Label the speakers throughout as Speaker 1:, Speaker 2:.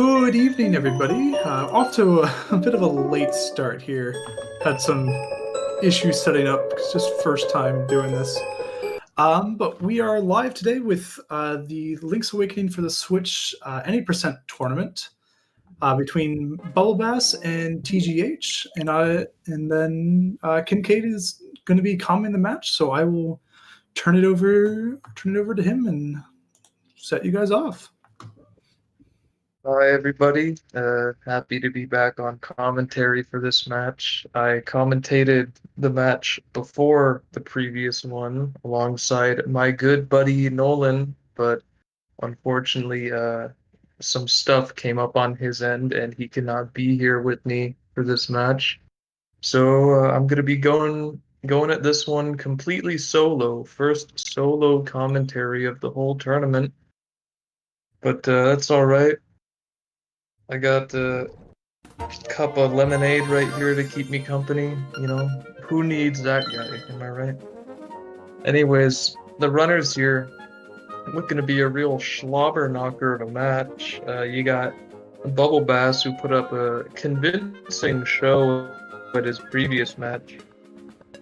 Speaker 1: Good evening, everybody. Off to a bit of a late start here. Had some issues setting up. It's just first time doing this. But we are live today with the Link's Awakening for the Switch Any Percent tournament between BubbleBass and TGH, and then Kincaid is going to be calming the match. So I will turn it over to him and set you guys off.
Speaker 2: Hi everybody, happy to be back on commentary for this match. I commentated the match before the previous one alongside my good buddy Nolan, but unfortunately some stuff came up on his end and he cannot be here with me for this match. So I'm gonna be going at this one completely solo, first solo commentary of the whole tournament. But that's all right. I got a cup of lemonade right here to keep me company, you know. Who needs that guy, am I right? Anyways, the runners here, looking to be a real slobber knocker of a match. You got BubbleBass, who put up a convincing show at his previous match,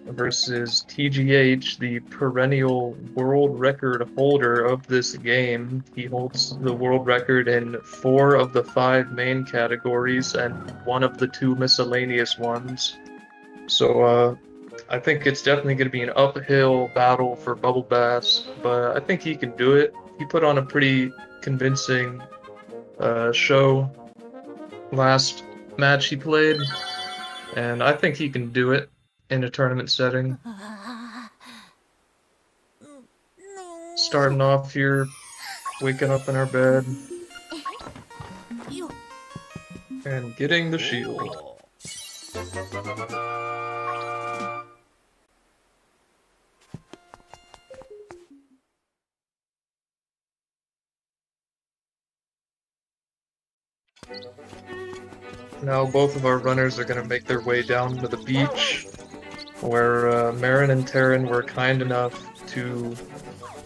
Speaker 2: versus TGH, the perennial world record holder of this game. He holds the world record in 4 of the 5 main categories and 1 of the 2 miscellaneous ones. So I think it's definitely going to be an uphill battle for BubbleBass, but I think he can do it. He put on a pretty convincing show last match he played, and I think he can do it in a tournament setting. Starting off here, waking up in our bed, and getting the shield. Now both of our runners are going to make their way down to the beach, where Marin and Terran were kind enough to,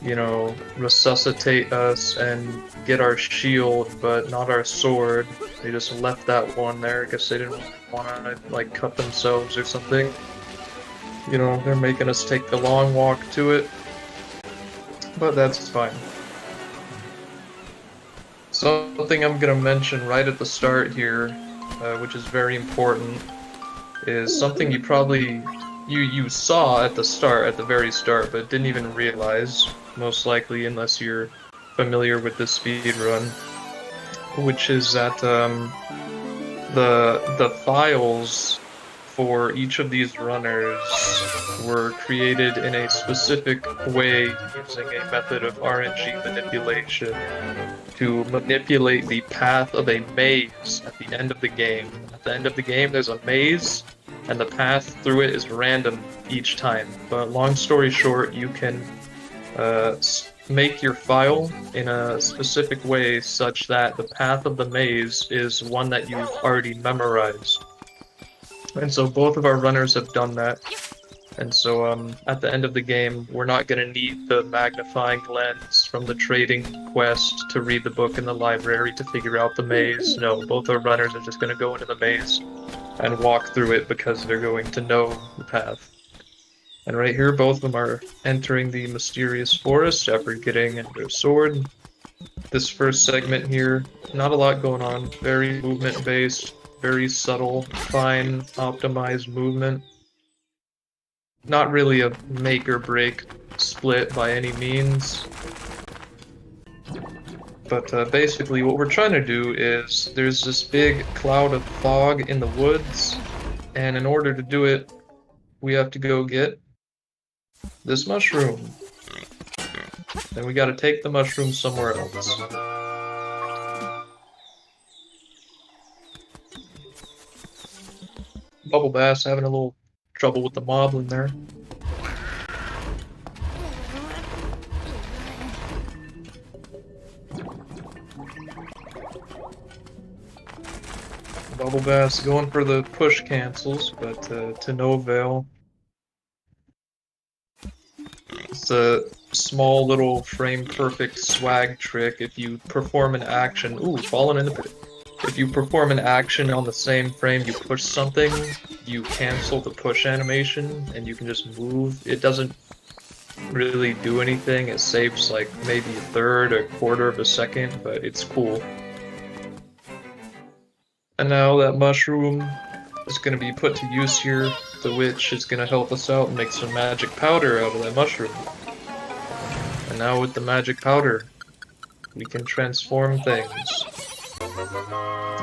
Speaker 2: you know, resuscitate us and get our shield, but not our sword. They just left that one there. I guess they didn't want to, like, cut themselves or something. You know, they're making us take the long walk to it, but that's fine. Something I'm going to mention right at the start here, which is very important, is something you probably you saw at the very start, but didn't even realize, most likely, unless you're familiar with the speedrun, which is that the files for each of these runners were created in a specific way using a method of RNG manipulation to manipulate the path of a maze at the end of the game. At the end of the game, there's a maze, and the path through it is random each time. But long story short, you can make your file in a specific way such that the path of the maze is one that you've already memorized. And so both of our runners have done that. And so at the end of the game, we're not going to need the magnifying lens from the trading quest to read the book in the library to figure out the maze. No, both our runners are just going to go into the maze and walk through it because they're going to know the path. And right here, both of them are entering the mysterious forest after getting their sword. This first segment here, not a lot going on, very movement-based, very subtle, fine, optimized movement. Not really a make or break split by any means. But basically what we're trying to do is, there's this big cloud of fog in the woods, and in order to do it, we have to go get this mushroom. Then we gotta take the mushroom somewhere else. BubbleBass having a little trouble with the moblin there. BubbleBass going for the push cancels, but to no avail. It's a small little frame perfect swag trick. If you perform an action, ooh, falling in the pit. If you perform an action on the same frame you push something, you cancel the push animation and you can just move. It doesn't really do anything. It saves like maybe a third or quarter of a second, but it's cool. And now that mushroom is going to be put to use here. The witch is going to help us out and make some magic powder out of that mushroom. And now with the magic powder, we can transform things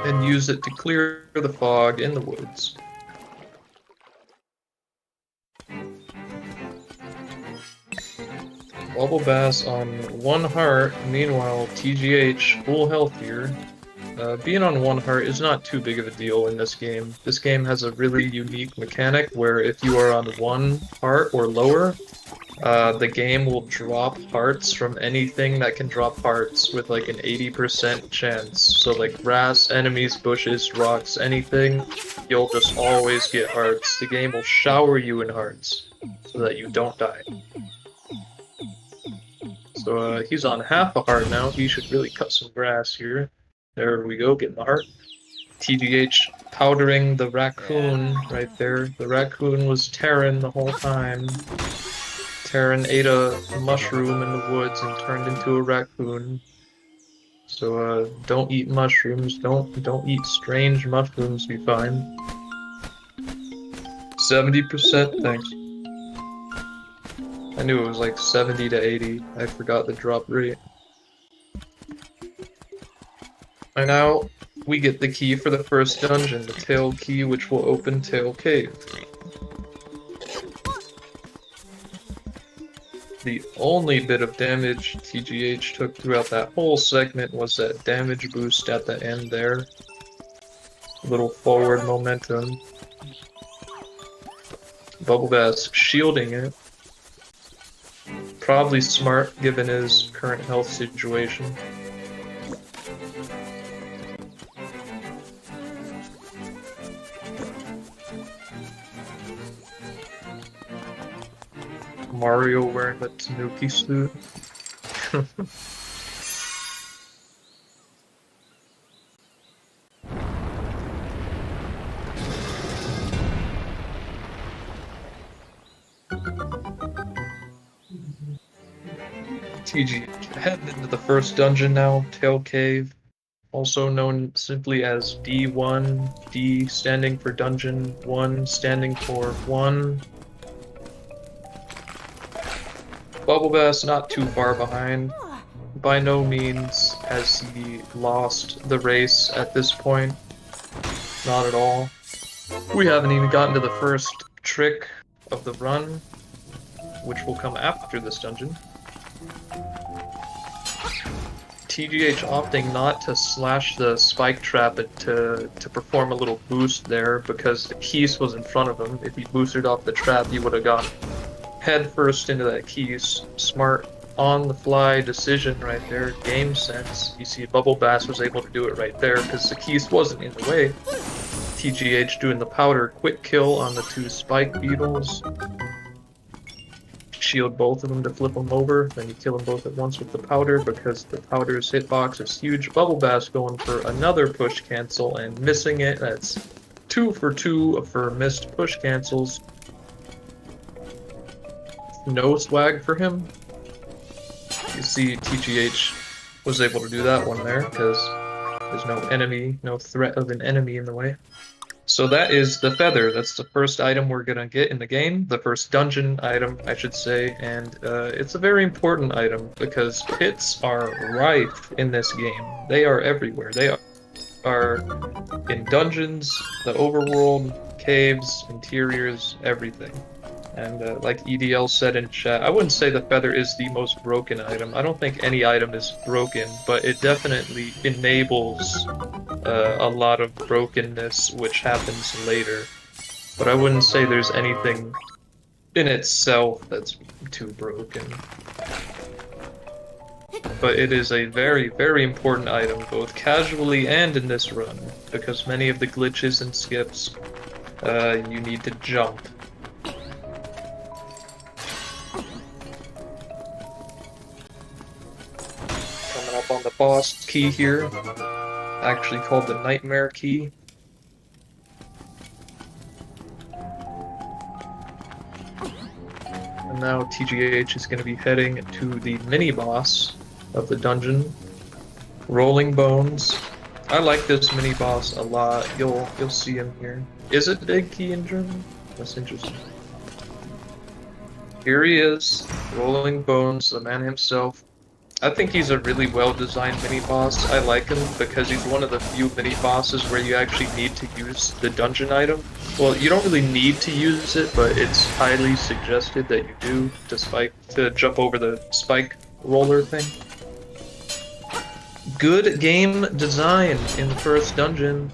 Speaker 2: and use it to clear the fog in the woods. BubbleBass on 1 heart, meanwhile TGH full health here. Being on 1 heart is not too big of a deal in this game. This game has a really unique mechanic where if you are on 1 heart or lower, the game will drop hearts from anything that can drop hearts with like an 80% chance. So like grass, enemies, bushes, rocks, anything, you'll just always get hearts. The game will shower you in hearts so that you don't die. So he's on half a heart now. He should really cut some grass here. There we go, getting the heart. TGH powdering the raccoon right there. The raccoon was Terran the whole time. Terran ate a mushroom in the woods and turned into a raccoon. So don't eat mushrooms. Don't eat strange mushrooms you find. 70%, thanks. I knew it was like 70 to 80. I forgot the drop rate. And now we get the key for the first dungeon, the tail key, which will open Tail Cave. The only bit of damage TGH took throughout that whole segment was that damage boost at the end there. A little forward momentum. BubbleBass shielding it. Probably smart given his current health situation. Mario wearing the Tanuki suit. TG heading into the first dungeon now, Tail Cave, also known simply as D1, D standing for Dungeon, 1 standing for 1. BubbleBass not too far behind. By no means has he lost the race at this point. Not at all. We haven't even gotten to the first trick of the run, which will come after this dungeon. TGH opting not to slash the spike trap to perform a little boost there because the keys was in front of him. If he boosted off the trap, he would have gone head first into that keys. Smart on-the-fly decision right there. Game sense. You see BubbleBass was able to do it right there because the keys wasn't in the way. TGH doing the powder quick kill on the 2 spike beetles. Shield both of them to flip them over, then you kill them both at once with the powder because the powder's hitbox is huge. BubbleBass going for another push cancel and missing it. That's 2 for 2 for missed push cancels. No swag for him. You see TGH was able to do that one there because there's no enemy, no threat of an enemy in the way. So that is the feather. That's the first item we're gonna get in the game, the first dungeon item, I should say, and it's a very important item because pits are rife in this game. They are everywhere. They are in dungeons, the overworld, caves, interiors, everything. And like EDL said in chat, I wouldn't say the feather is the most broken item. I don't think any item is broken, but it definitely enables a lot of brokenness, which happens later. But I wouldn't say there's anything in itself that's too broken. But it is a very, very important item, both casually and in this run, because many of the glitches and skips, you need to jump. Coming up on the boss key here. actually called the Nightmare Key. And now TGH is going to be heading to the mini-boss of the dungeon, Rolling Bones. I like this mini-boss a lot. You'll see him here. Is it Big Key in German? That's interesting. Here he is, Rolling Bones, the man himself. I think he's a really well-designed mini-boss. I like him because he's one of the few mini-bosses where you actually need to use the dungeon item. Well, you don't really need to use it, but it's highly suggested that you do to jump over the spike roller thing. Good game design in the first dungeon.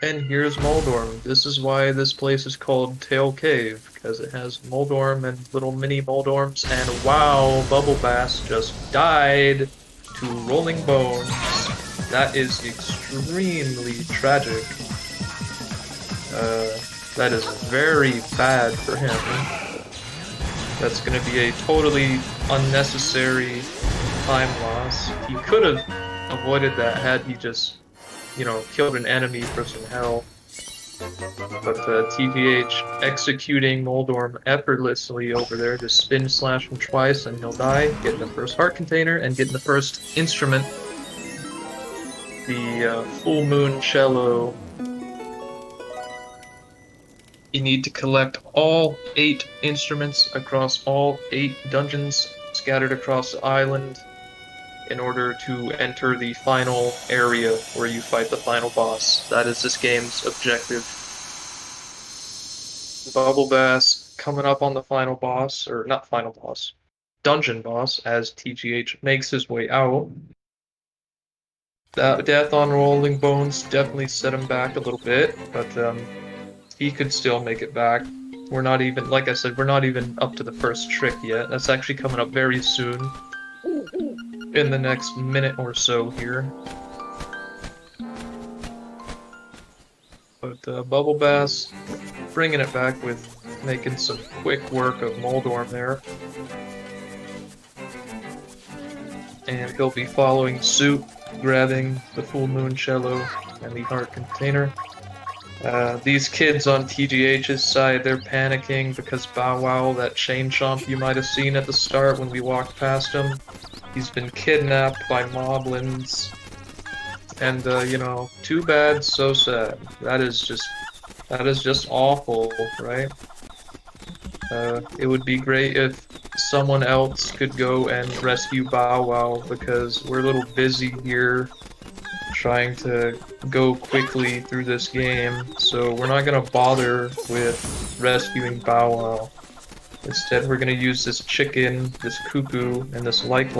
Speaker 2: And here's Moldorm. This is why this place is called Tail Cave, because it has Moldorm and little mini Moldorms, and wow, BubbleBass just died to Rolling Bones. That is extremely tragic. That is very bad for him. That's gonna be a totally unnecessary time loss. He could have avoided that had he just, you know, killed an enemy for some hell. But TGH executing Moldorm effortlessly over there, just spin slash him twice and he'll die, getting the first heart container and getting the first instrument, the full moon cello. You need to collect all 8 instruments across all 8 dungeons scattered across the island in order to enter the final area where you fight the final boss. That is this game's objective. BubbleBass coming up on the final boss, or not final boss, dungeon boss, as TGH makes his way out. That death on Rolling Bones definitely set him back a little bit, but he could still make it back. We're not even, like I said, we're not even up to the first trick yet. That's actually coming up very soon. In the next minute or so here. But BubbleBass bringing it back with making some quick work of Moldorm there. And he'll be following suit, grabbing the full moon cello and the heart container. These kids on TGH's side, they're panicking because Bow Wow, that chain chomp you might have seen at the start when we walked past him, he's been kidnapped by moblins. And, you know, too bad, so sad. That is just awful, right? It would be great if someone else could go and rescue Bow Wow, because we're a little busy here trying to go quickly through this game, so we're not gonna bother with rescuing Bow Wow. Instead, we're gonna use this chicken, this cuckoo, and this like,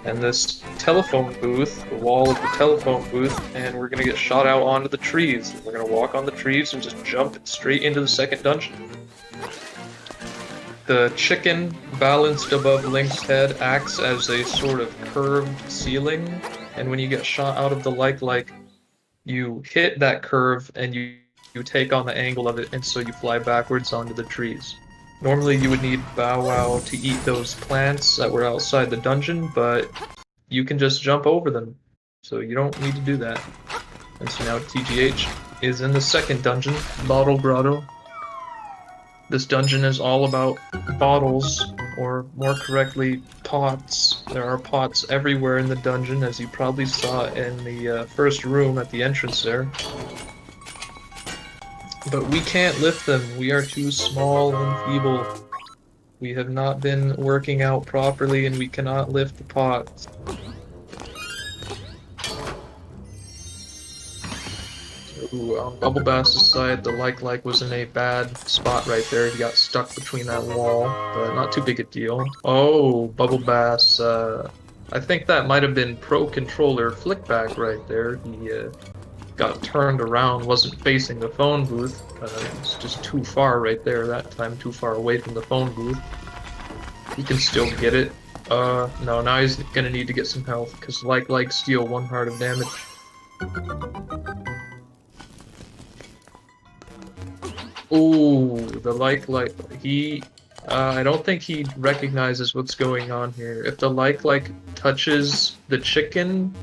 Speaker 2: and this telephone booth, the wall of the telephone booth, and we're gonna get shot out onto the trees. We're gonna walk on the trees and just jump straight into the second dungeon. The chicken, balanced above Link's head, acts as a sort of curved ceiling, and when you get shot out of the like, you hit that curve and you take on the angle of it, and so you fly backwards onto the trees. Normally you would need Bow Wow to eat those plants that were outside the dungeon, but you can just jump over them, so you don't need to do that. And so now TGH is in the second dungeon, Bottle Grotto. This dungeon is all about bottles, or more correctly, pots. There are pots everywhere in the dungeon, as you probably saw in the first room at the entrance there. But we can't lift them. We are too small and feeble. We have not been working out properly, and we cannot lift the pots. Ooh, on BubbleBass's side, the like was in a bad spot right there. He got stuck between that wall, but not too big a deal. Oh, BubbleBass, I think that might have been Pro Controller flickback right there. He got turned around, wasn't facing the phone booth. It's just too far right there that time, too far away from the phone booth. He can still get it. No, now he's gonna need to get some health, because like steal 1 heart of damage. Ooh, the like, he I don't think he recognizes what's going on here. If the like touches the chicken,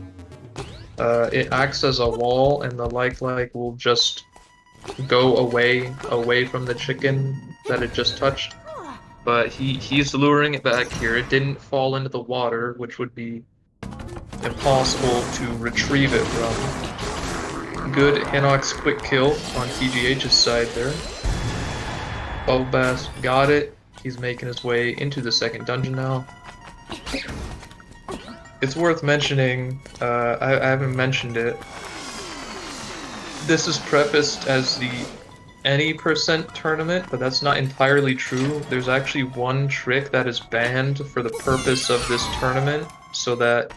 Speaker 2: it acts as a wall, and the like will just go away from the chicken that it just touched. But he's luring it back here. It didn't fall into the water, which would be impossible to retrieve it from. Good Hinox quick kill on TGH's side there. BubbleBass got it. He's making his way into the second dungeon now. It's worth mentioning, I haven't mentioned it. This is prefaced as the any percent tournament, but that's not entirely true. There's actually one trick that is banned for the purpose of this tournament, so that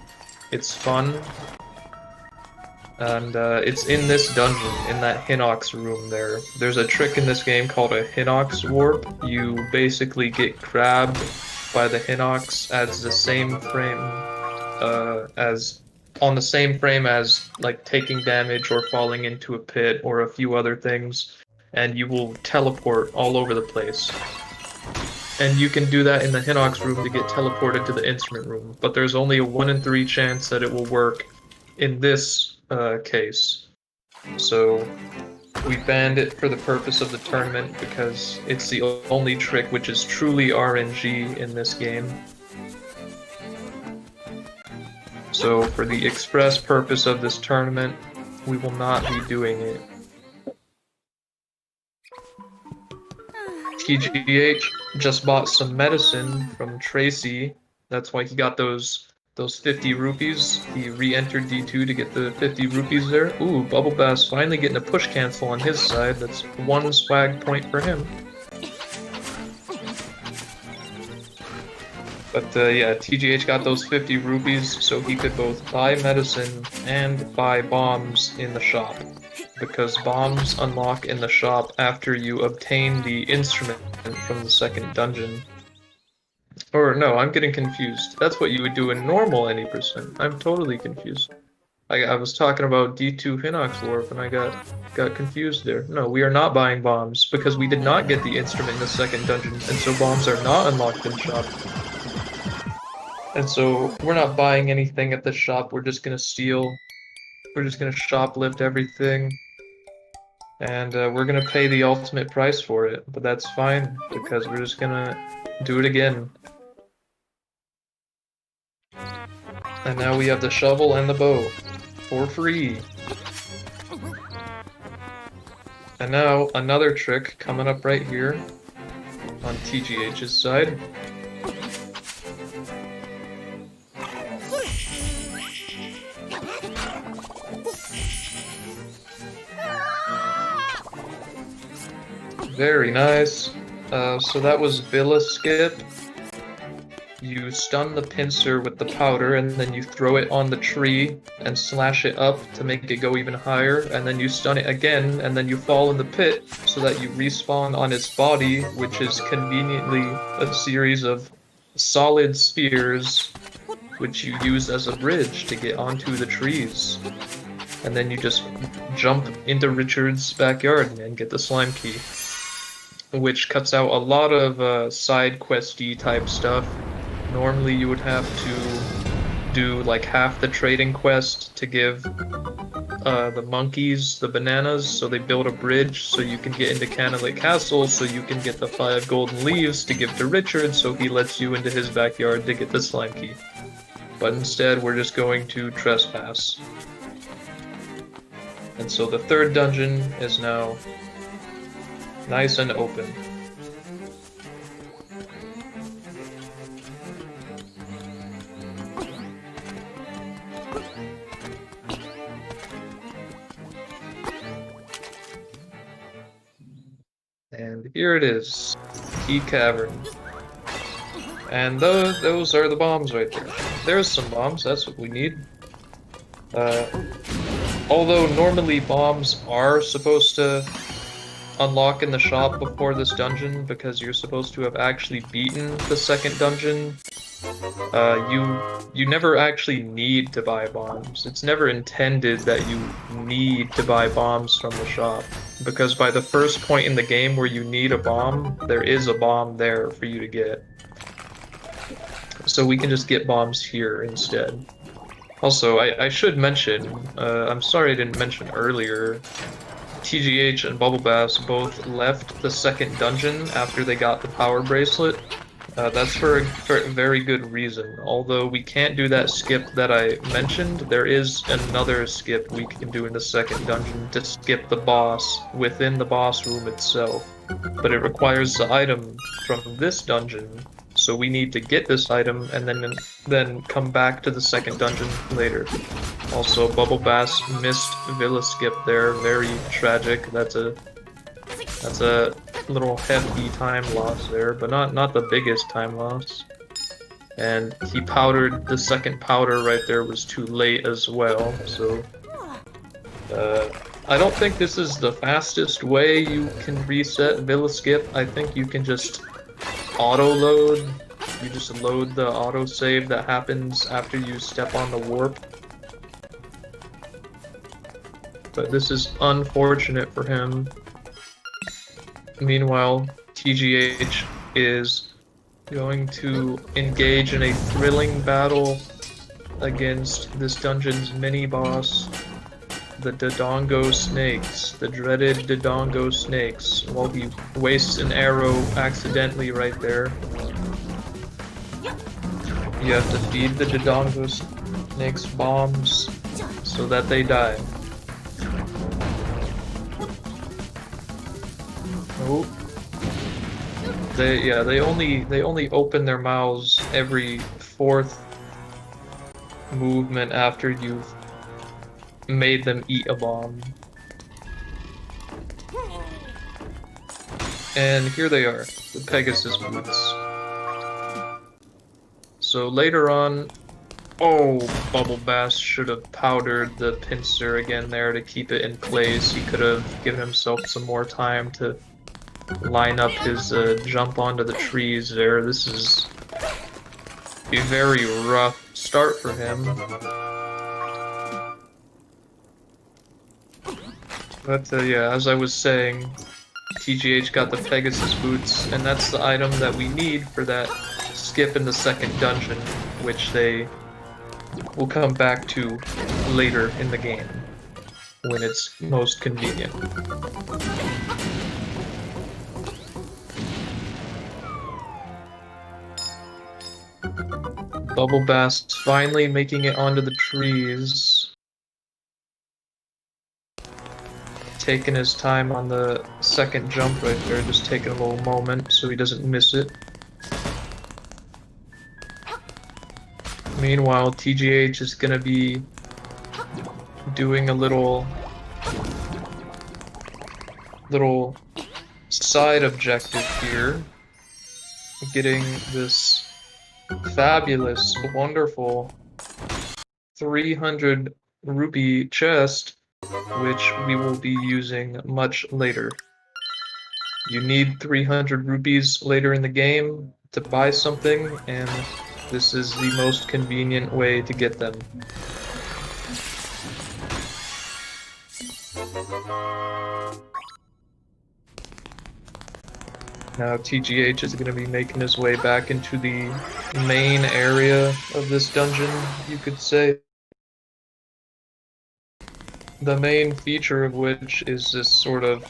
Speaker 2: it's fun. And it's in this dungeon, in that Hinox room there. There's a trick in this game called a Hinox warp. You basically get grabbed by the Hinox as the same frame, on the same frame as like taking damage or falling into a pit or a few other things, and you will teleport all over the place. And you can do that in the Hinox room to get teleported to the instrument room, but there's only a 1 in 3 chance that it will work in this case. So we banned it for the purpose of the tournament because it's the only trick which is truly RNG in this game. So for the express purpose of this tournament, we will not be doing it. TGH just bought some medicine from Tracy. That's why he got those 50 rupees. He re-entered D2 to get the 50 rupees there. Ooh, BubbleBass finally getting a push cancel on his side. That's 1 swag point for him. But yeah, TGH got those 50 rupees so he could both buy medicine and buy bombs in the shop. Because bombs unlock in the shop after you obtain the instrument from the second dungeon. Or no, I'm getting confused. That's what you would do in normal any percent. I'm totally confused. I was talking about D2 Hinox Warp and I got confused there. No, we are not buying bombs because we did not get the instrument in the second dungeon, and so bombs are not unlocked in shop. And so we're not buying anything at the shop. We're just gonna steal. We're just gonna shoplift everything. And we're gonna pay the ultimate price for it, but that's fine because we're just gonna do it again. And now we have the shovel and the bow for free. And now another trick coming up right here on TGH's side. Very nice. So that was Villa Skip. You stun the pincer with the powder, and then you throw it on the tree and slash it up to make it go even higher, and then you stun it again, and then you fall in the pit so that you respawn on its body, which is conveniently a series of solid spears which you use as a bridge to get onto the trees. And then you just jump into Richard's backyard and get the slime key, which cuts out a lot of side questy type stuff. Normally you would have to do like half the trading quest to give the monkeys the bananas so they build a bridge so you can get into Canalit Castle so you can get the 5 golden leaves to give to Richard so he lets you into his backyard to get the slime key. But instead we're just going to trespass. And so the third dungeon is now nice and open. And here it is, Key Cavern. And those are the bombs right there. There's some bombs, that's what we need. Although normally bombs are supposed to unlock in the shop before this dungeon because you're supposed to have actually beaten the second dungeon you never actually need to buy bombs. It's never intended that you need to buy bombs from the shop, because by the first point in the game where you need a bomb, there is a bomb there for you to get. So we can just get bombs here instead. Also, I should mention, I'm sorry I didn't mention earlier, TGH and BubbleBass both left the second dungeon after they got the power bracelet. That's for a very good reason. Although we can't do that skip that I mentioned, there is another skip we can do in the second dungeon to skip the boss within the boss room itself. But it requires the item from this dungeon, so we need to get this item and then come back to the second dungeon later. Also, BubbleBass missed Villa skip there, very tragic. That's a little hefty time loss there, but not the biggest time loss. And he powdered, the second powder right there was too late as well, so I don't think this is the fastest way you can reset Villa skip. I think you can just auto-load. You just load the autosave that happens after you step on the warp. But this is unfortunate for him. Meanwhile, TGH is going to engage in a thrilling battle against this dungeon's mini-boss, the Dodongo Snakes, the dreaded Dodongo Snakes, while he wastes an arrow accidentally right there. You have to feed the Dodongo Snakes bombs so that they die. Oh. They only open their mouths every fourth movement after you've made them eat a bomb. And here they are, the Pegasus boots. So later on, oh, BubbleBass should have powdered the pincer again there to keep it in place. He could have given himself some more time to line up his jump onto the trees there. This is a very rough start for him. But yeah, as I was saying, TGH got the Pegasus boots, and that's the item that we need for that skip in the second dungeon, which they will come back to later in the game, when it's most convenient. BubbleBass finally making it onto the trees. Taking his time on the second jump right there, just taking a little moment so he doesn't miss it. Meanwhile, TGH is gonna be doing a little side objective here, getting this fabulous, wonderful 300 rupee chest, which we will be using much later. You need 300 rupees later in the game to buy something, and this is the most convenient way to get them. Now TGH is going to be making his way back into the main area of this dungeon, you could say. The main feature of which is this sort of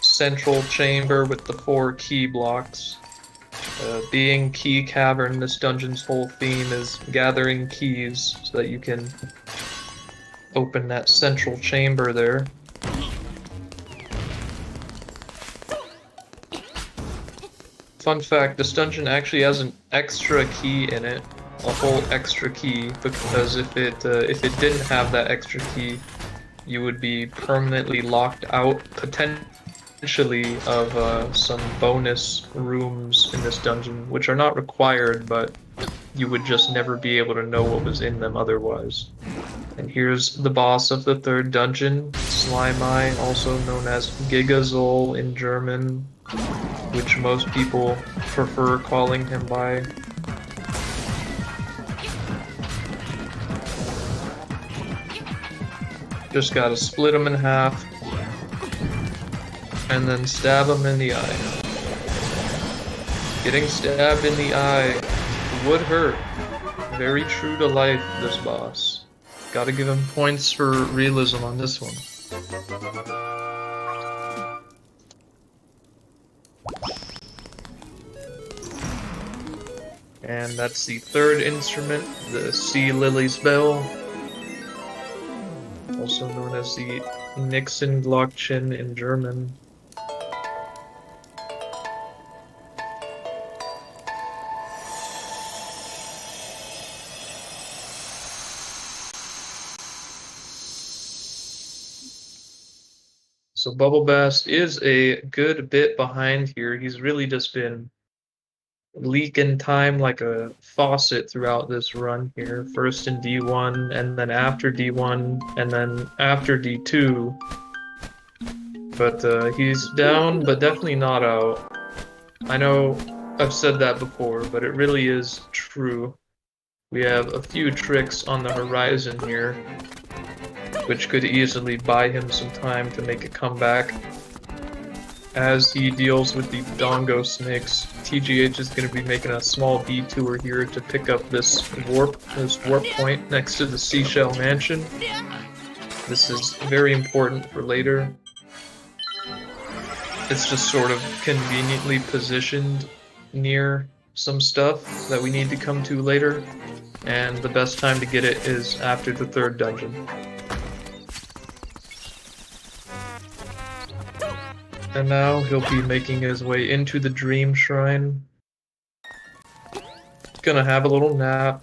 Speaker 2: central chamber with the 4 key blocks. Being Key Cavern, this dungeon's whole theme is gathering keys so that you can open that central chamber there. Fun fact, this dungeon actually has an extra key in it, a whole extra key, because if it didn't have that extra key, you would be permanently locked out, potentially, of some bonus rooms in this dungeon, which are not required, but you would just never be able to know what was in them otherwise. And here's the boss of the third dungeon, Slime-Eye, also known as Gigazol in German, which most people prefer calling him by. Just gotta split him in half. And then stab him in the eye. Getting stabbed in the eye would hurt. Very true to life, this boss. Gotta give him points for realism on this one. And that's the third instrument, the Sea Lily's Bell. Also known as the Nixon Glockchen in German. So BubbleBass is a good bit behind here. He's really just been leaking time like a faucet throughout this run here. First in D1, and then after D1, and then after D2. But he's down, but definitely not out. I know I've said that before, but it really is true. We have a few tricks on the horizon here, which could easily buy him some time to make a comeback. As he deals with the Dongo Snakes, TGH is going to be making a small detour here to pick up this warp point next to the Seashell Mansion. This is very important for later. It's just sort of conveniently positioned near some stuff that we need to come to later, and the best time to get it is after the third dungeon. And now he'll be making his way into the Dream Shrine. Gonna have a little nap.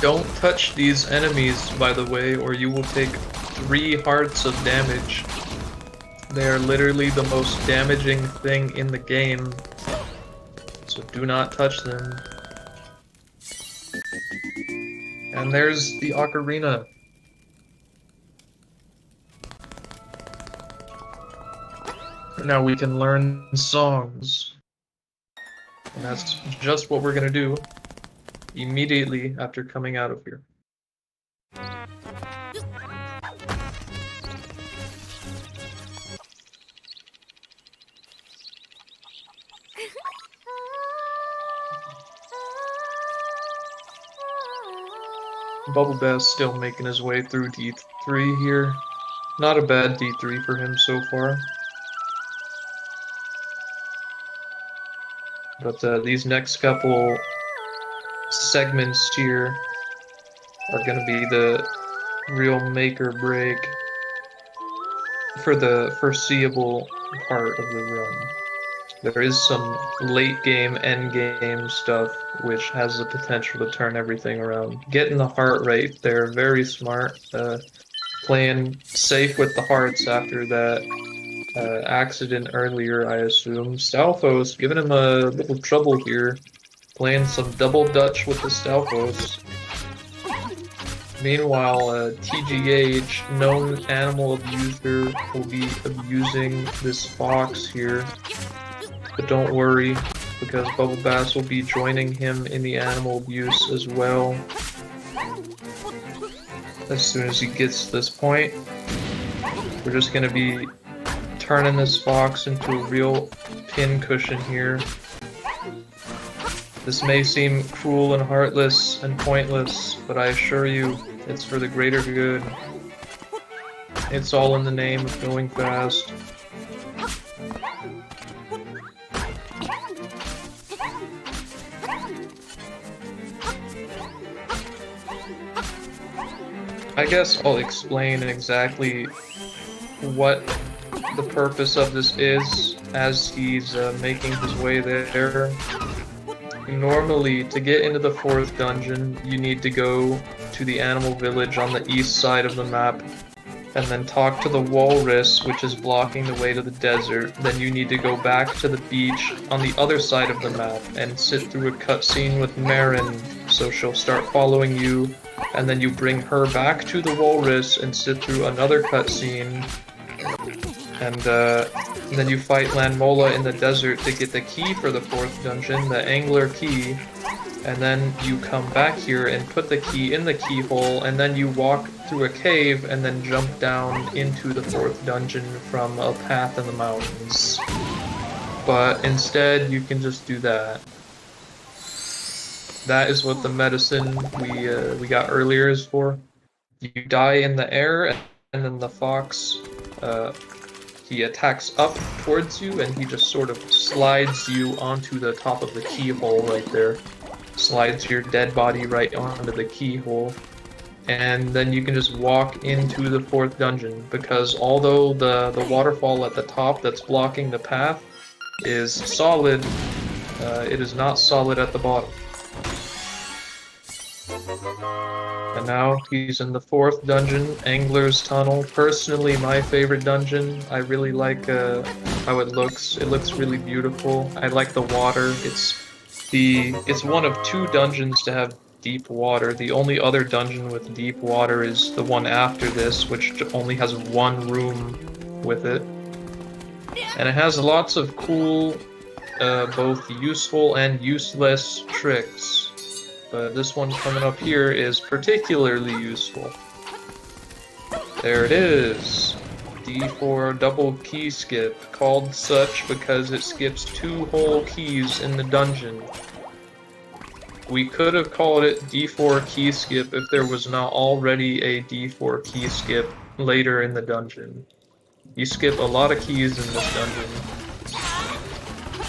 Speaker 2: Don't touch these enemies, by the way, or you will take 3 hearts of damage. They are literally the most damaging thing in the game. So do not touch them. And there's the ocarina. Now we can learn songs. And that's just what we're gonna do immediately after coming out of here. BubbleBass still making his way through D3 here. Not a bad D3 for him so far. But these next couple segments here are going to be the real make or break for the foreseeable part of the run. There is some late game, end game stuff which has the potential to turn everything around. Getting the heart rate there, very smart. Playing safe with the hearts after that accident earlier, I assume. Stalfos giving him a little trouble here. Playing some double dutch with the Stalfos. Meanwhile, TGH, known animal abuser, will be abusing this fox here. But don't worry, because BubbleBass will be joining him in the animal abuse as well. As soon as he gets to this point, we're just going to be turning this fox into a real pincushion here. This may seem cruel and heartless and pointless, but I assure you, it's for the greater good. It's all in the name of going fast. I guess I'll explain exactly what the purpose of this is as he's making his way there. Normally, to get into the 4th dungeon, you need to go to the animal village on the east side of the map, and then talk to the walrus, which is blocking the way to the desert. Then you need to go back to the beach on the other side of the map, and sit through a cutscene with Marin, so she'll start following you, and then you bring her back to the walrus and sit through another cutscene, and And then you fight Lanmola in the desert to get the key for the 4th dungeon, the angler key. And then you come back here and put the key in the keyhole, and then you walk through a cave and then jump down into the 4th dungeon from a path in the mountains. But instead, you can just do that. That is what the medicine we got earlier is for. You die in the air, and then the fox, he attacks up towards you, and he just sort of slides you onto the top of the keyhole right there. Slides your dead body right onto the keyhole. And then you can just walk into the 4th dungeon, because although the waterfall at the top that's blocking the path is solid, it is not solid at the bottom. And now he's in the 4th dungeon, Angler's Tunnel. Personally, my favorite dungeon. I really like how it looks. It looks really beautiful. I like the water. It's one of 2 dungeons to have deep water. The only other dungeon with deep water is the one after this, which only has 1 room with it. And it has lots of cool, both useful and useless tricks. But this one coming up here is particularly useful. There it is. D4 double key skip, called such because it skips 2 whole keys in the dungeon. We could have called it D4 key skip if there was not already a D4 key skip later in the dungeon. You skip a lot of keys in this dungeon.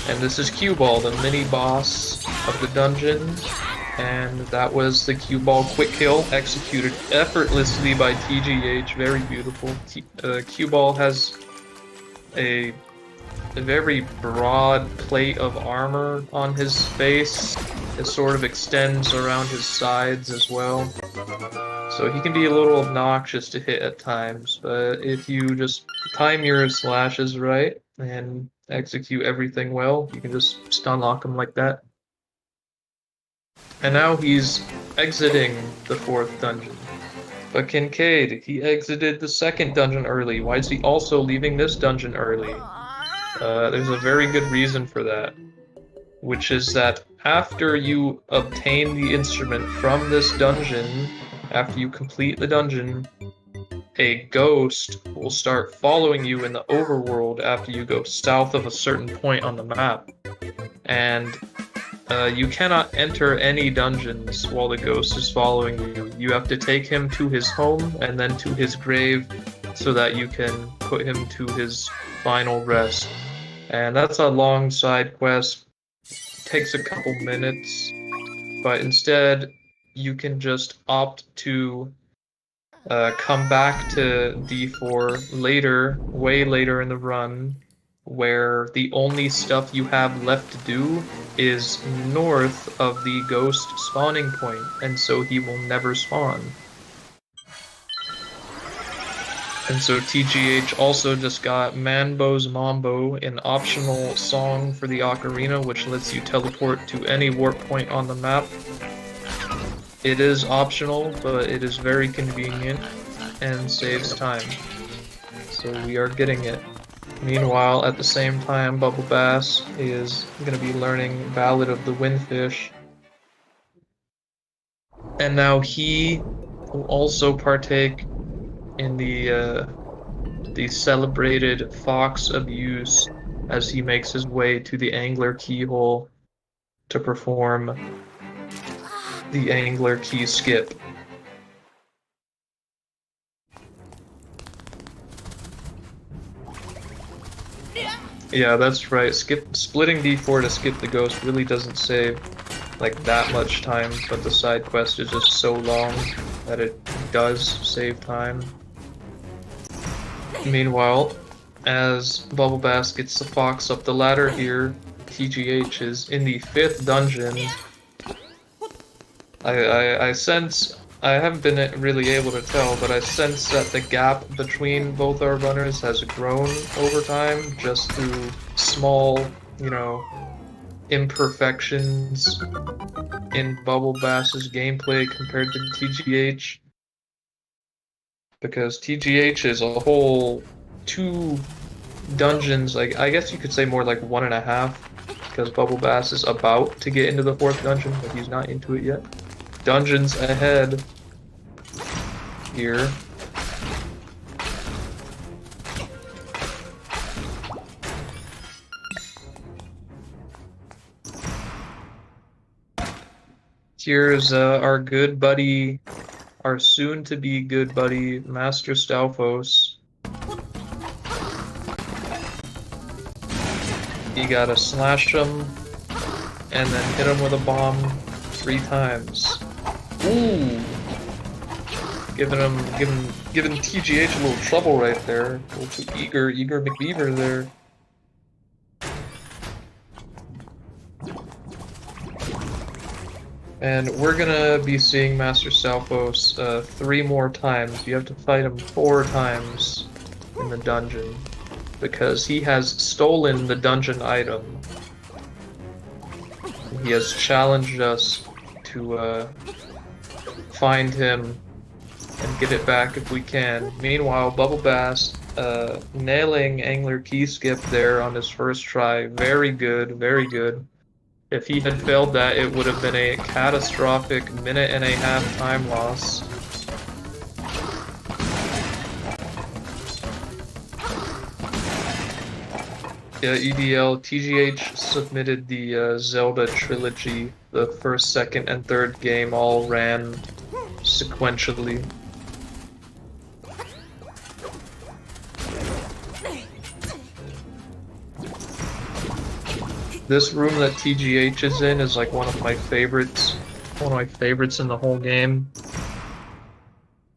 Speaker 2: And this is Cue Ball, the mini boss of the dungeon. And that was the Cue Ball quick kill, executed effortlessly by TGH. Very beautiful. Cue Ball has a very broad plate of armor on his face. It sort of extends around his sides as well. So he can be a little obnoxious to hit at times, but if you just time your slashes right and execute everything well, you can just stun lock him like that. And now he's exiting the 4th dungeon. But Kincaid, he exited the 2nd dungeon early. Why is he also leaving this dungeon early? There's a very good reason for that. Which is that after you obtain the instrument from this dungeon, after you complete the dungeon, a ghost will start following you in the overworld after you go south of a certain point on the map. And you cannot enter any dungeons while the ghost is following you. You have to take him to his home and then to his grave so that you can put him to his final rest. And that's a long side quest. Takes a couple minutes, but instead you can just opt to come back to D4 later, way later in the run, where the only stuff you have left to do is north of the ghost spawning point, and so he will never spawn. And so TGH also just got Manbo's Mambo, an optional song for the ocarina, which lets you teleport to any warp point on the map. It is optional, but it is very convenient and saves time. So we are getting it. Meanwhile, at the same time, BubbleBass is going to be learning Ballad of the Windfish. And now he will also partake in the celebrated Fox abuse as he makes his way to the Angler Keyhole to perform the Angler Key Skip. Yeah, that's right. Splitting D4 to skip the ghost really doesn't save like that much time, but the side quest is just so long that it does save time. Meanwhile, as BubbleBass gets the fox up the ladder here, TGH is in the 5th dungeon. I sense, I haven't been really able to tell, but I sense that the gap between both our runners has grown over time, just through small, you know, imperfections in BubbleBass's gameplay compared to TGH. Because TGH is a whole 2 dungeons, like I guess you could say more like 1.5, because BubbleBass is about to get into the 4th dungeon, but he's not into it yet. Dungeons ahead here. Here's our good buddy, our soon-to-be good buddy, Master Stalfos. You gotta slash him, and then hit him with a bomb 3 times. Ooh! Giving TGH a little trouble right there. A little too eager McBeaver there. And we're gonna be seeing Master Stalfos 3 more times. You have to fight him 4 times in the dungeon, because he has stolen the dungeon item. He has challenged us to find him and get it back if we can. Meanwhile, BubbleBass nailing Angler Key Skip there on his first try. Very good, very good. If he had failed that, it would have been a catastrophic 1.5-minute time loss. Yeah, EDL, TGH submitted the Zelda trilogy. The 1st, 2nd, and 3rd game all ran sequentially. This room that TGH is in is like one of my favorites. One of my favorites in the whole game.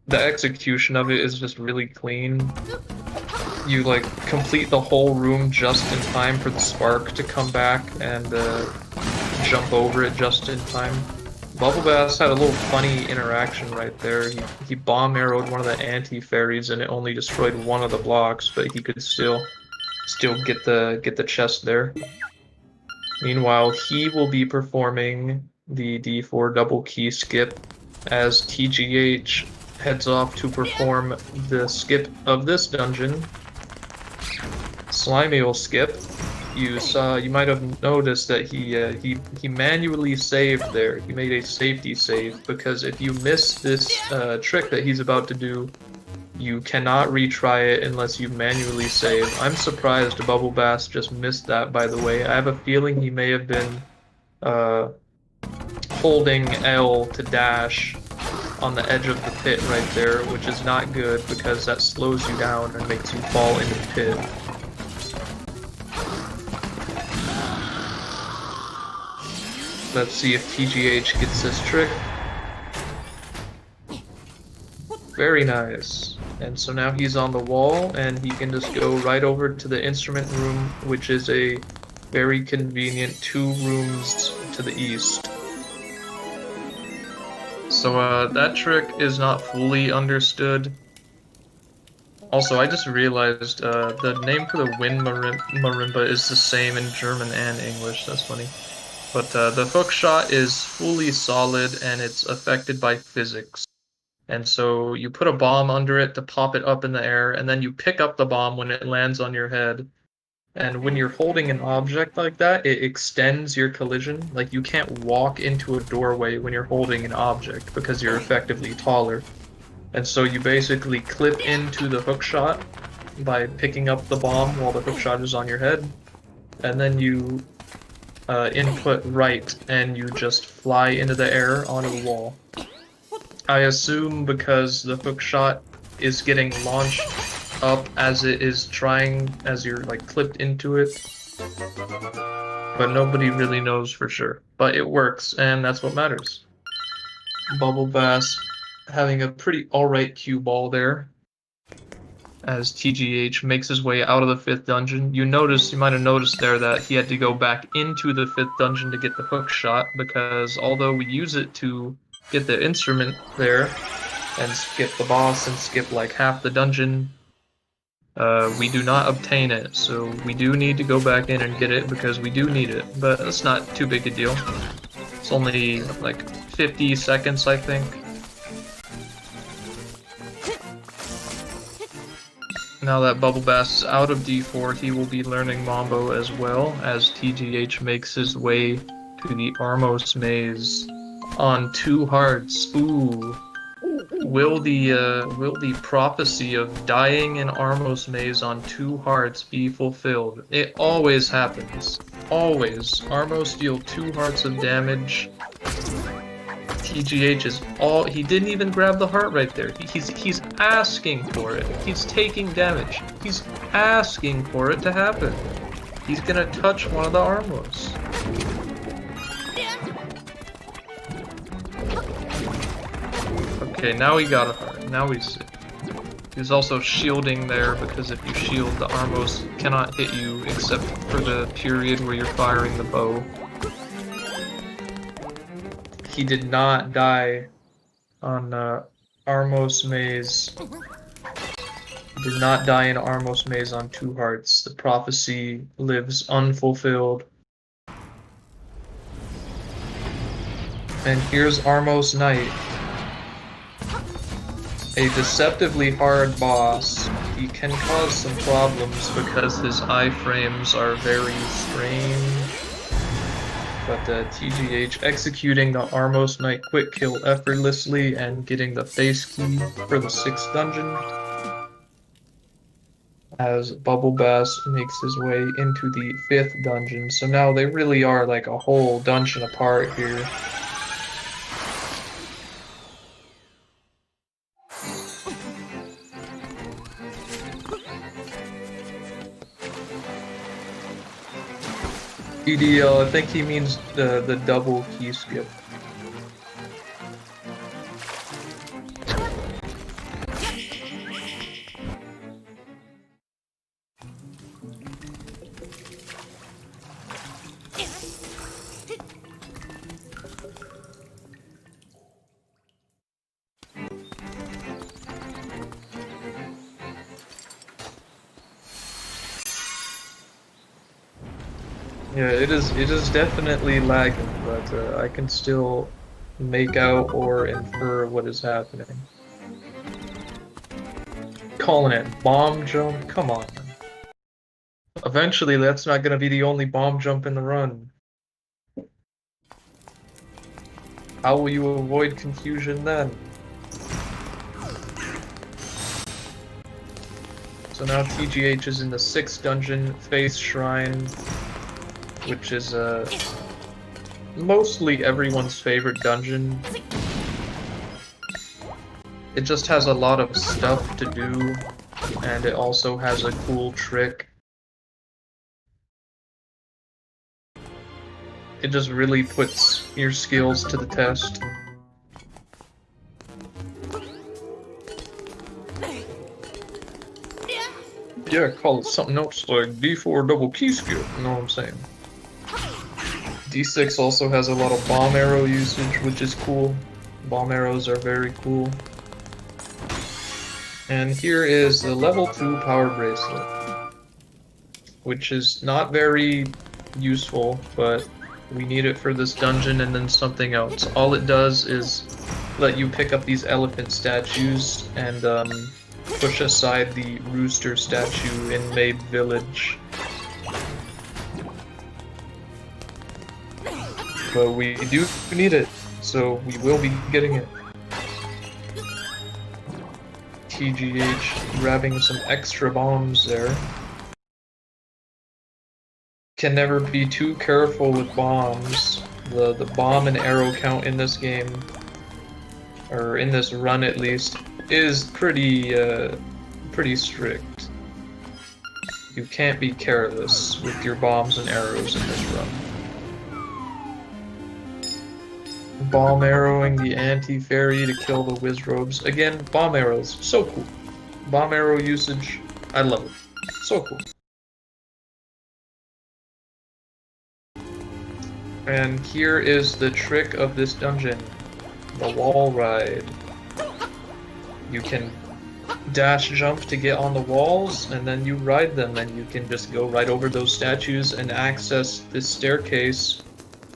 Speaker 2: The execution of it is just really clean. You like complete the whole room just in time for the spark to come back and jump over it just in time. BubbleBass had a little funny interaction right there. He bomb arrowed one of the anti-fairies and it only destroyed one of the blocks, but he could still get the chest there. Meanwhile, he will be performing the D4 double key skip as TGH heads off to perform the skip of this dungeon. Slimy will skip. You might have noticed that he manually saved there. He made a safety save, because if you miss this trick that he's about to do, you cannot retry it unless you manually save. I'm surprised BubbleBass just missed that, by the way. I have a feeling he may have been holding L to dash on the edge of the pit right there, which is not good because that slows you down and makes you fall into the pit. Let's see if TGH gets this trick. Very nice. And so now he's on the wall, and he can just go right over to the instrument room, which is a very convenient 2 rooms to the east. So that trick is not fully understood. Also, I just realized the name for the wind marimba is the same in German and English. That's funny. But the hook shot is fully solid, and it's affected by physics. And so you put a bomb under it to pop it up in the air, and then you pick up the bomb when it lands on your head. And when you're holding an object like that, it extends your collision. Like, you can't walk into a doorway when you're holding an object because you're effectively taller. And so you basically clip into the hook shot by picking up the bomb while the hook shot is on your head. And then you input right, and you just fly into the air onto the wall. I assume because the hook shot is getting launched up as it is trying, as you're like clipped into it. But nobody really knows for sure. But it works, and that's what matters. BubbleBass having a pretty alright cue ball there, as TGH makes his way out of the 5th dungeon. You might have noticed there that he had to go back into the 5th dungeon to get the hook shot, because although we use it to get the instrument there and skip the boss and skip like half the dungeon, we do not obtain it, so we do need to go back in and get it because we do need it, but that's not too big a deal. It's only like 50 seconds, I think. Now that BubbleBass is out of D4, he will be learning Mambo as well as TGH makes his way to the Armos maze on 2 hearts. Ooh. Will the prophecy of dying in Armos maze on 2 hearts be fulfilled? It always happens. Always. Armos deal 2 hearts of damage. TGH is all. He didn't even grab the heart right there. He's asking for it. He's taking damage. He's asking for it to happen. He's gonna touch one of the Armos. Okay, now he got a heart. Now he's sick. He's also shielding there because if you shield, the Armos cannot hit you except for the period where you're firing the bow. He did not die on Armos maze. He did not die in Armos maze on 2 hearts. The prophecy lives unfulfilled. And here's Armos Knight. A deceptively hard boss. He can cause some problems because his iframes are very strange. But TGH executing the Armos Knight quick kill effortlessly and getting the face key for the 6th dungeon. As BubbleBass makes his way into the 5th dungeon. So now they really are like a whole dungeon apart here. EDL, I think he means the double key skip. Yeah, it is definitely lagging, but I can still make out or infer what is happening. Calling it bomb jump? Come on. Eventually, that's not gonna be the only bomb jump in the run. How will you avoid confusion then? So now TGH is in the 6th dungeon, Faith Shrine, which is mostly everyone's favorite dungeon. It just has a lot of stuff to do, and it also has a cool trick. It just really puts your skills to the test. Yeah, call it something else like D4 double key skip, you know what I'm saying? D6 also has a lot of bomb arrow usage, which is cool. Bomb arrows are very cool. And here is the level 2 power bracelet, which is not very useful, but we need it for this dungeon and then something else. All it does is let you pick up these elephant statues and push aside the rooster statue in Maid Village. But we do need it, so we will be getting it. TGH grabbing some extra bombs there. Can never be too careful with bombs. The bomb and arrow count in this game, or in this run at least, is pretty strict. You can't be careless with your bombs and arrows in this run. Bomb arrowing the anti-fairy to kill the wizrobes. Again, bomb arrows, so cool. Bomb arrow usage, I love it. So cool. And here is the trick of this dungeon. The wall ride. You can dash jump to get on the walls, and then you ride them, and you can just go right over those statues and access this staircase,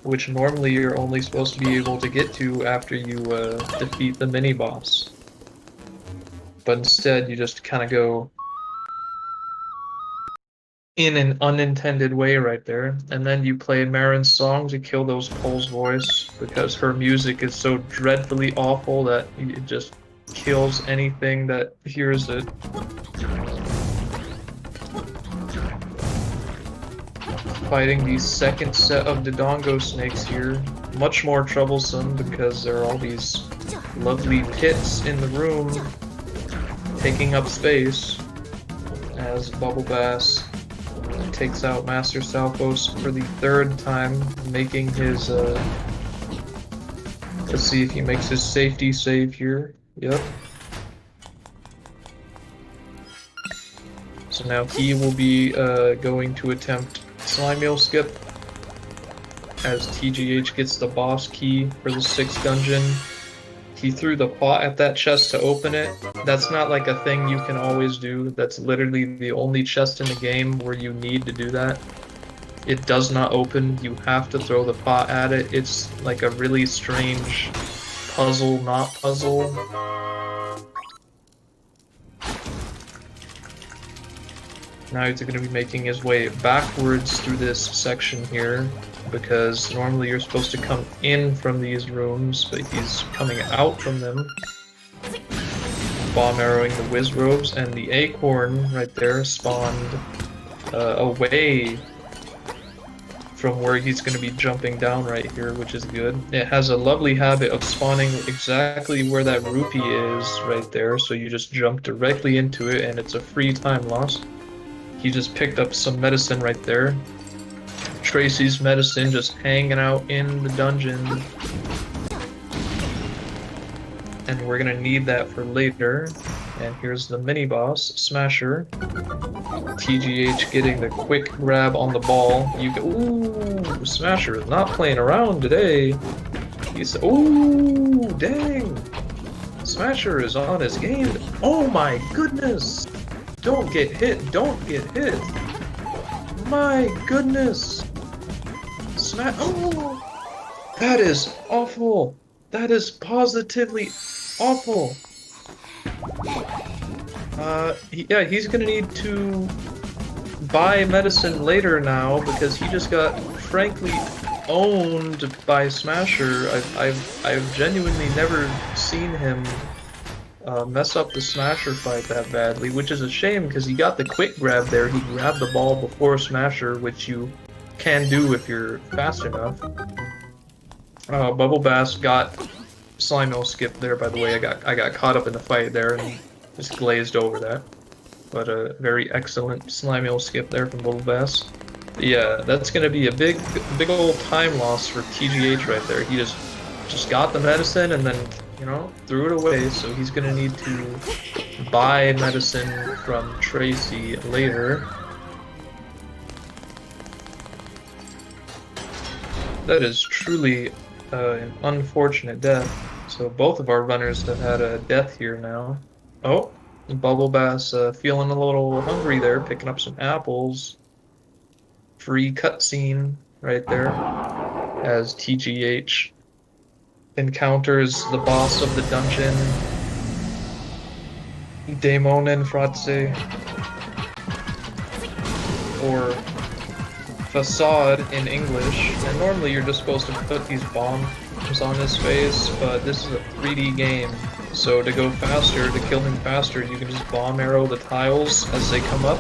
Speaker 2: which normally you're only supposed to be able to get to after you defeat the mini-boss. But instead, you just kind of go in an unintended way right there. And then you play Marin's song to kill those Pole's voice because her music is so dreadfully awful that it just kills anything that hears it. Fighting the second set of Dodongo snakes here. Much more troublesome because there are all these lovely pits in the room taking up space as BubbleBass takes out Master Salphos for the third time, making his, let's see if he makes his safety save here. Yep. So now he will be going to attempt Slime Meal Skip as TGH gets the boss key for the 6th dungeon. He threw the pot at that chest to open it. That's not like a thing you can always do. That's literally the only chest in the game where you need to do that. It does not open. You have to throw the pot at it. It's like a really strange puzzle, not puzzle. Now he's going to be making his way backwards through this section here, because normally you're supposed to come in from these rooms, but he's coming out from them. Bomb arrowing the whiz robes, and the acorn right there spawned away from where he's going to be jumping down right here, which is good. It has a lovely habit of spawning exactly where that rupee is right there, so you just jump directly into it and it's a free time loss. He just picked up some medicine right there. Tracy's medicine just hanging out in the dungeon. And we're gonna need that for later. And here's the mini boss, Smasher. TGH getting the quick grab on the ball. Ooh, Smasher is not playing around today. He's, ooh, dang. Smasher is on his game. Oh my goodness. Don't get hit, don't get hit. My goodness. Oh, that is awful. That is positively awful. Yeah, he's gonna need to buy medicine later now because he just got frankly owned by Smasher. I've genuinely never seen him mess up the Smasher fight that badly, which is a shame because he got the quick grab there. He grabbed the ball before Smasher, which you can do if you're fast enough. BubbleBass got Slime Meal Skip there, by the way. I got caught up in the fight there and just glazed over that. But a very excellent Slime Meal Skip there from BubbleBass. Yeah, that's gonna be a big old time loss for TGH right there. He just got the medicine and then, you know, threw it away, so he's gonna need to buy medicine from Tracy later. That is truly an unfortunate death. So both of our runners have had a death here now. Oh, BubbleBass feeling a little hungry there, picking up some apples. Free cutscene right there as TGH encounters the boss of the dungeon, Daemonen Fratse, or Facade in English. And normally you're just supposed to put these bombs on his face, but this is a 3D game, so to go faster, to kill him faster, you can just bomb arrow the tiles as they come up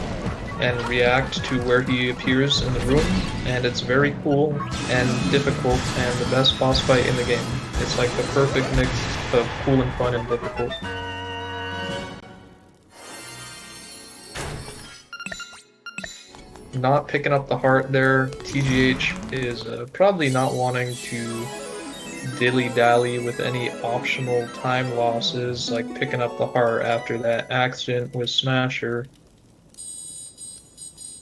Speaker 2: and react to where he appears in the room, and it's very cool and difficult and the best boss fight in the game. It's like the perfect mix of cool and fun and difficult. Not picking up the heart there. TGH is probably not wanting to dilly-dally with any optional time losses, like picking up the heart after that accident with Smasher.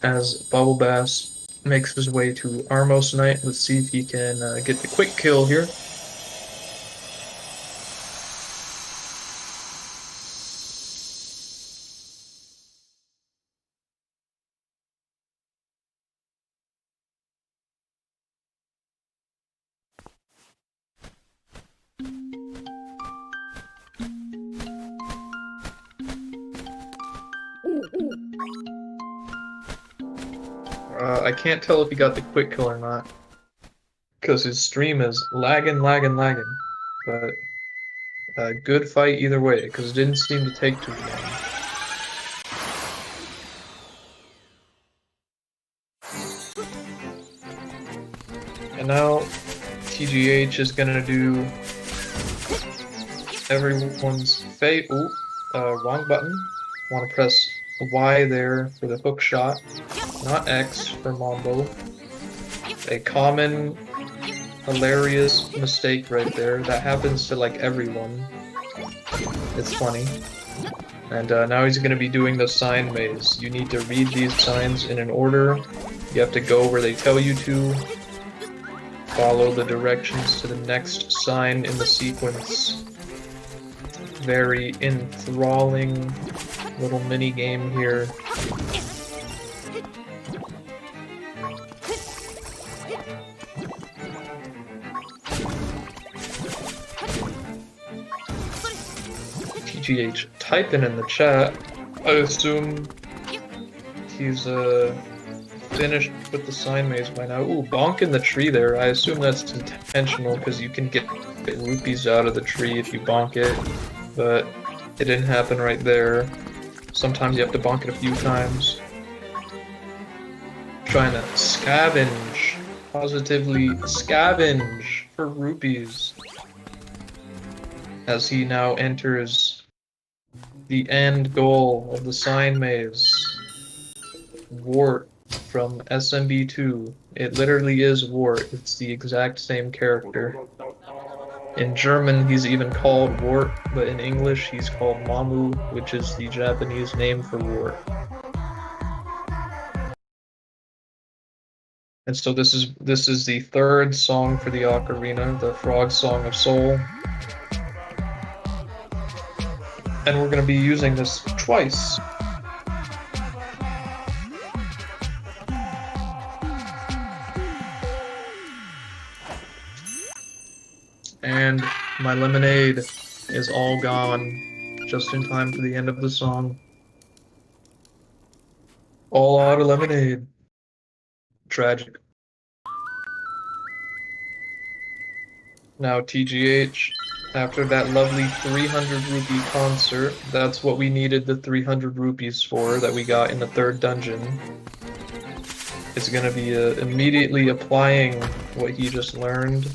Speaker 2: As BubbleBass makes his way to Armos Knight. Let's see if he can get the quick kill here. I can't tell if he got the quick kill or not, because his stream is lagging. But good fight either way, because it didn't seem to take too long. And now TGH is gonna do everyone's fate. Ooh, wrong button. Want to press Y there for the hook shot, not X for Mambo. A common, hilarious mistake right there. That happens to like everyone. It's funny. And now he's going to be doing the sign maze. You need to read these signs in an order. You have to go where they tell you to. Follow the directions to the next sign in the sequence. Very enthralling little mini game here. TGH typing in the chat. I assume he's finished with the sign maze by now. Ooh, bonk in the tree there. I assume that's intentional because you can get rupees out of the tree if you bonk it, but it didn't happen right there. Sometimes you have to bonk it a few times. Trying to scavenge, positively scavenge for rupees as he now enters the end goal of the sign maze. Wart from SMB2. It literally is Wart. It's the exact same character. In German, he's even called Wart, but in English, he's called Mamu, which is the Japanese name for Wart. And so this is the third song for the ocarina, the Frog Song of Soul. And we're going to be using this twice. And my lemonade is all gone, just in time for the end of the song. All out of lemonade. Tragic. Now TGH, after that lovely 300 rupee concert, that's what we needed the 300 rupees for that we got in the third dungeon. It's gonna be immediately applying what he just learned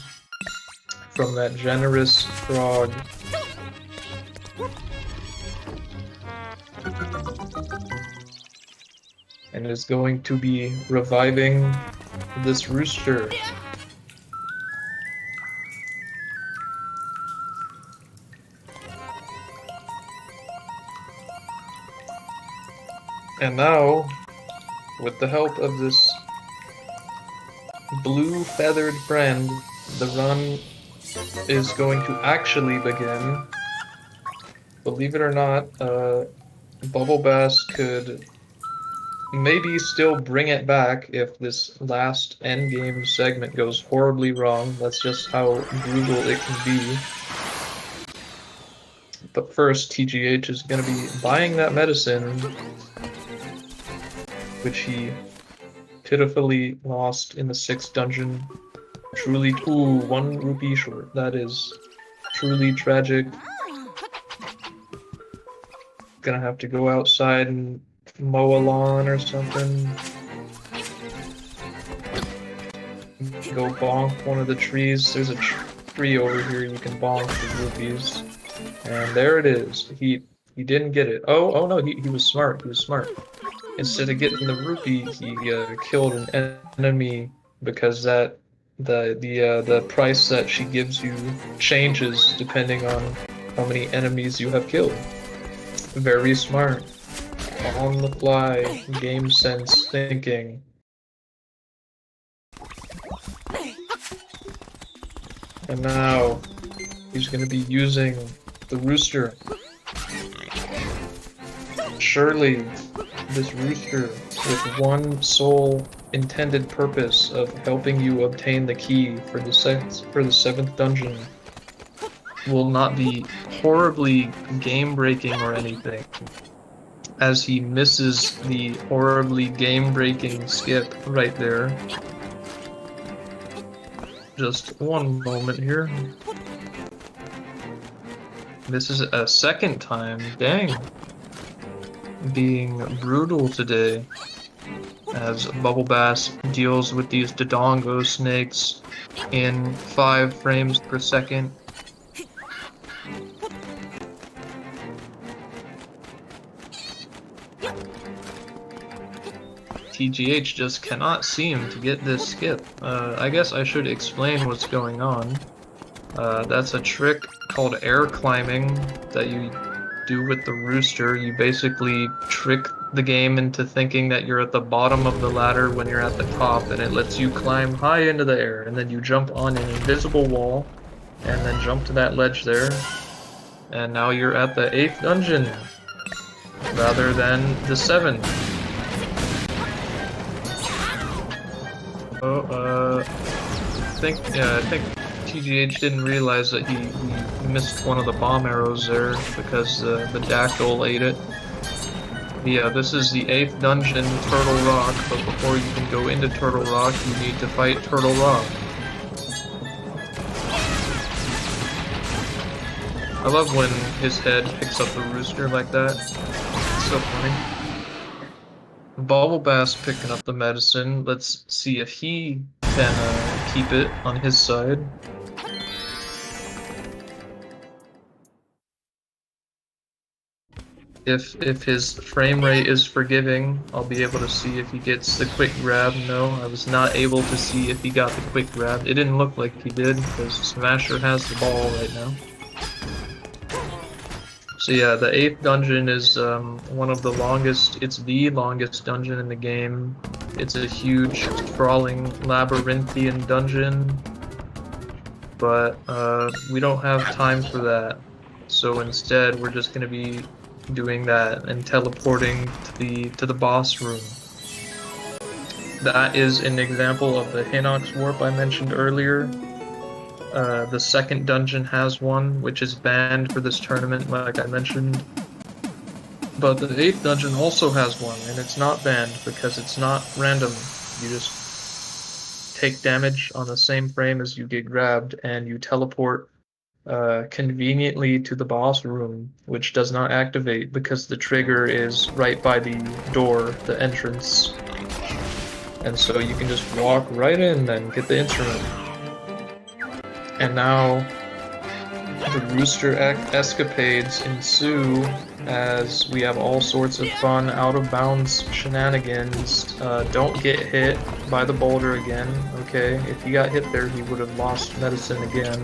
Speaker 2: from that generous frog. And is going to be reviving this rooster. And now, with the help of this blue feathered friend, the run is going to actually begin. Believe it or not, BubbleBass could maybe still bring it back if this last endgame segment goes horribly wrong. That's just how brutal it can be. But first, TGH is going to be buying that medicine, which he pitifully lost in the 6th dungeon. Truly, ooh, 1 rupee short. That is truly tragic. Gonna have to go outside and mow a lawn or something. Go bonk one of the trees. There's a tree over here you can bonk for rupees. And there it is. He didn't get it. Oh no, he was smart. He was smart. Instead of getting the rupee, he killed an enemy because that the price that she gives you changes depending on how many enemies you have killed. Very smart. On the fly, game sense thinking. And now he's going to be using the rooster. Surely this rooster, with one sole intended purpose of helping you obtain the key for the 7th dungeon, will not be horribly game-breaking or anything. as he misses the horribly game-breaking skip right there. Just one moment here. This is a second time, dang. Being brutal today as BubbleBass deals with these Dodongo snakes in 5 frames per second. TGH just cannot seem to get this skip. I guess I should explain what's going on. That's a trick called air climbing that you do with the rooster. You basically trick the game into thinking that you're at the bottom of the ladder when you're at the top, and it lets you climb high into the air, and then you jump on an invisible wall, and then jump to that ledge there, and now you're at the 8th dungeon, rather than the 7th. Oh, I think TGH didn't realize that he missed one of the bomb arrows there because the dactyl ate it. Yeah, this is the 8th dungeon, Turtle Rock, but before you can go into Turtle Rock, you need to fight Turtle Rock. I love when his head picks up the rooster like that. It's so funny. BubbleBass picking up the medicine. Let's see if he can keep it on his side. If his frame rate is forgiving, I'll be able to see if he gets the quick grab. No, I was not able to see if he got the quick grab. It didn't look like he did, because Smasher has the ball right now. So yeah, the 8th dungeon is one of the longest, it's the longest dungeon in the game. It's a huge, sprawling, labyrinthian dungeon, but we don't have time for that. So instead, we're just going to be doing that and teleporting to the boss room. That is an example of the Hinox warp I mentioned earlier. The 2nd dungeon has one, which is banned for this tournament, like I mentioned. But the 8th dungeon also has one, and it's not banned because it's not random. You just take damage on the same frame as you get grabbed, and you teleport conveniently to the boss room, which does not activate because the trigger is right by the door, the entrance. And so you can just walk right in and get the instrument. And now the rooster escapades ensue as we have all sorts of fun out of bounds shenanigans. Don't get hit by the boulder again, okay? If he got hit there, he would have lost medicine again.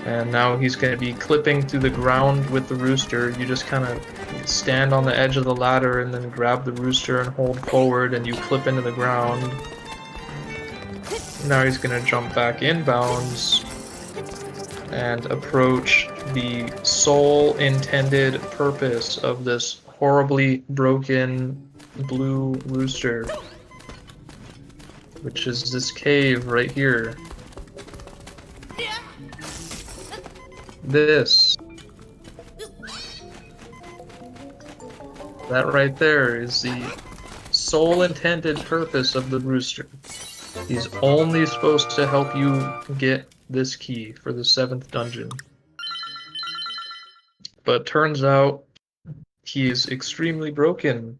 Speaker 2: And now he's going to be clipping through the ground with the rooster. You just kind of stand on the edge of the ladder and then grab the rooster and hold forward, and you clip into the ground. Now he's going to jump back inbounds and approach the sole intended purpose of this horribly broken blue rooster, which is this cave right here. This. That right there is the sole intended purpose of the rooster. He's only supposed to help you get this key for the 7th dungeon. But turns out he is extremely broken.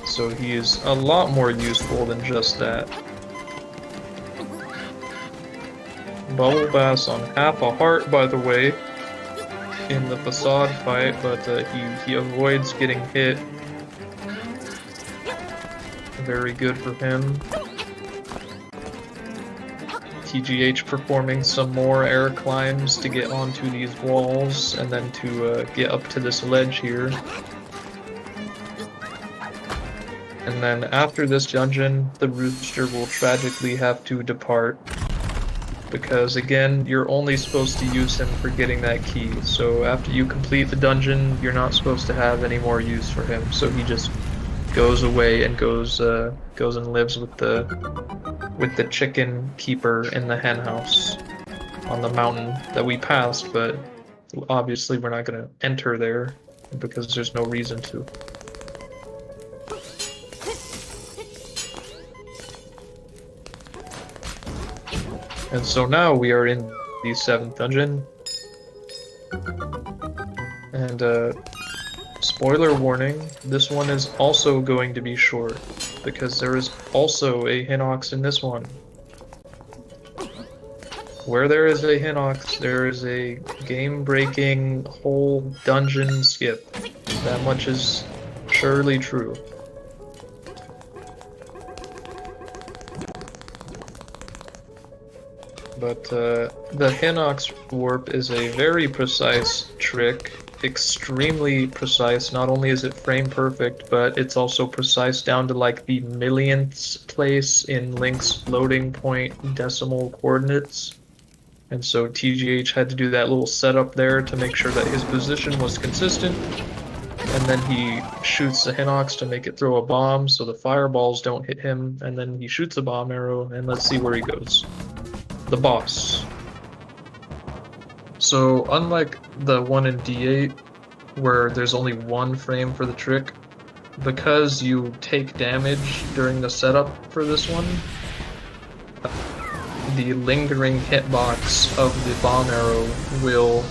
Speaker 2: So he is a lot more useful than just that. BubbleBass on half a heart, by the way, in the facade fight, but he avoids getting hit. Very good for him. TGH performing some more air climbs to get onto these walls and then to get up to this ledge here. And then after this dungeon, the rooster will tragically have to depart. Because again, you're only supposed to use him for getting that key. So after you complete the dungeon, you're not supposed to have any more use for him. So he just goes away and goes and lives with the chicken keeper in the hen house on the mountain that we passed, but Obviously, we're not going to enter there because there's no reason to. And so now we are in the 7th dungeon. And spoiler warning, this one is also going to be short because there is also a Hinox in this one. Where there is a Hinox, there is a game-breaking whole dungeon skip. That much is surely true. But the Hinox warp is a very precise trick, extremely precise. Not only is it frame perfect, but it's also precise down to like the millionth place in Link's floating point decimal coordinates. And so TGH had to do that little setup there to make sure that his position was consistent. And then he shoots the Hinox to make it throw a bomb so the fireballs don't hit him. And then he shoots a bomb arrow, and let's see where he goes. The boss. So unlike the one in D8, where there's only one frame for the trick, because you take damage during the setup for this one, the lingering hitbox of the bomb arrow will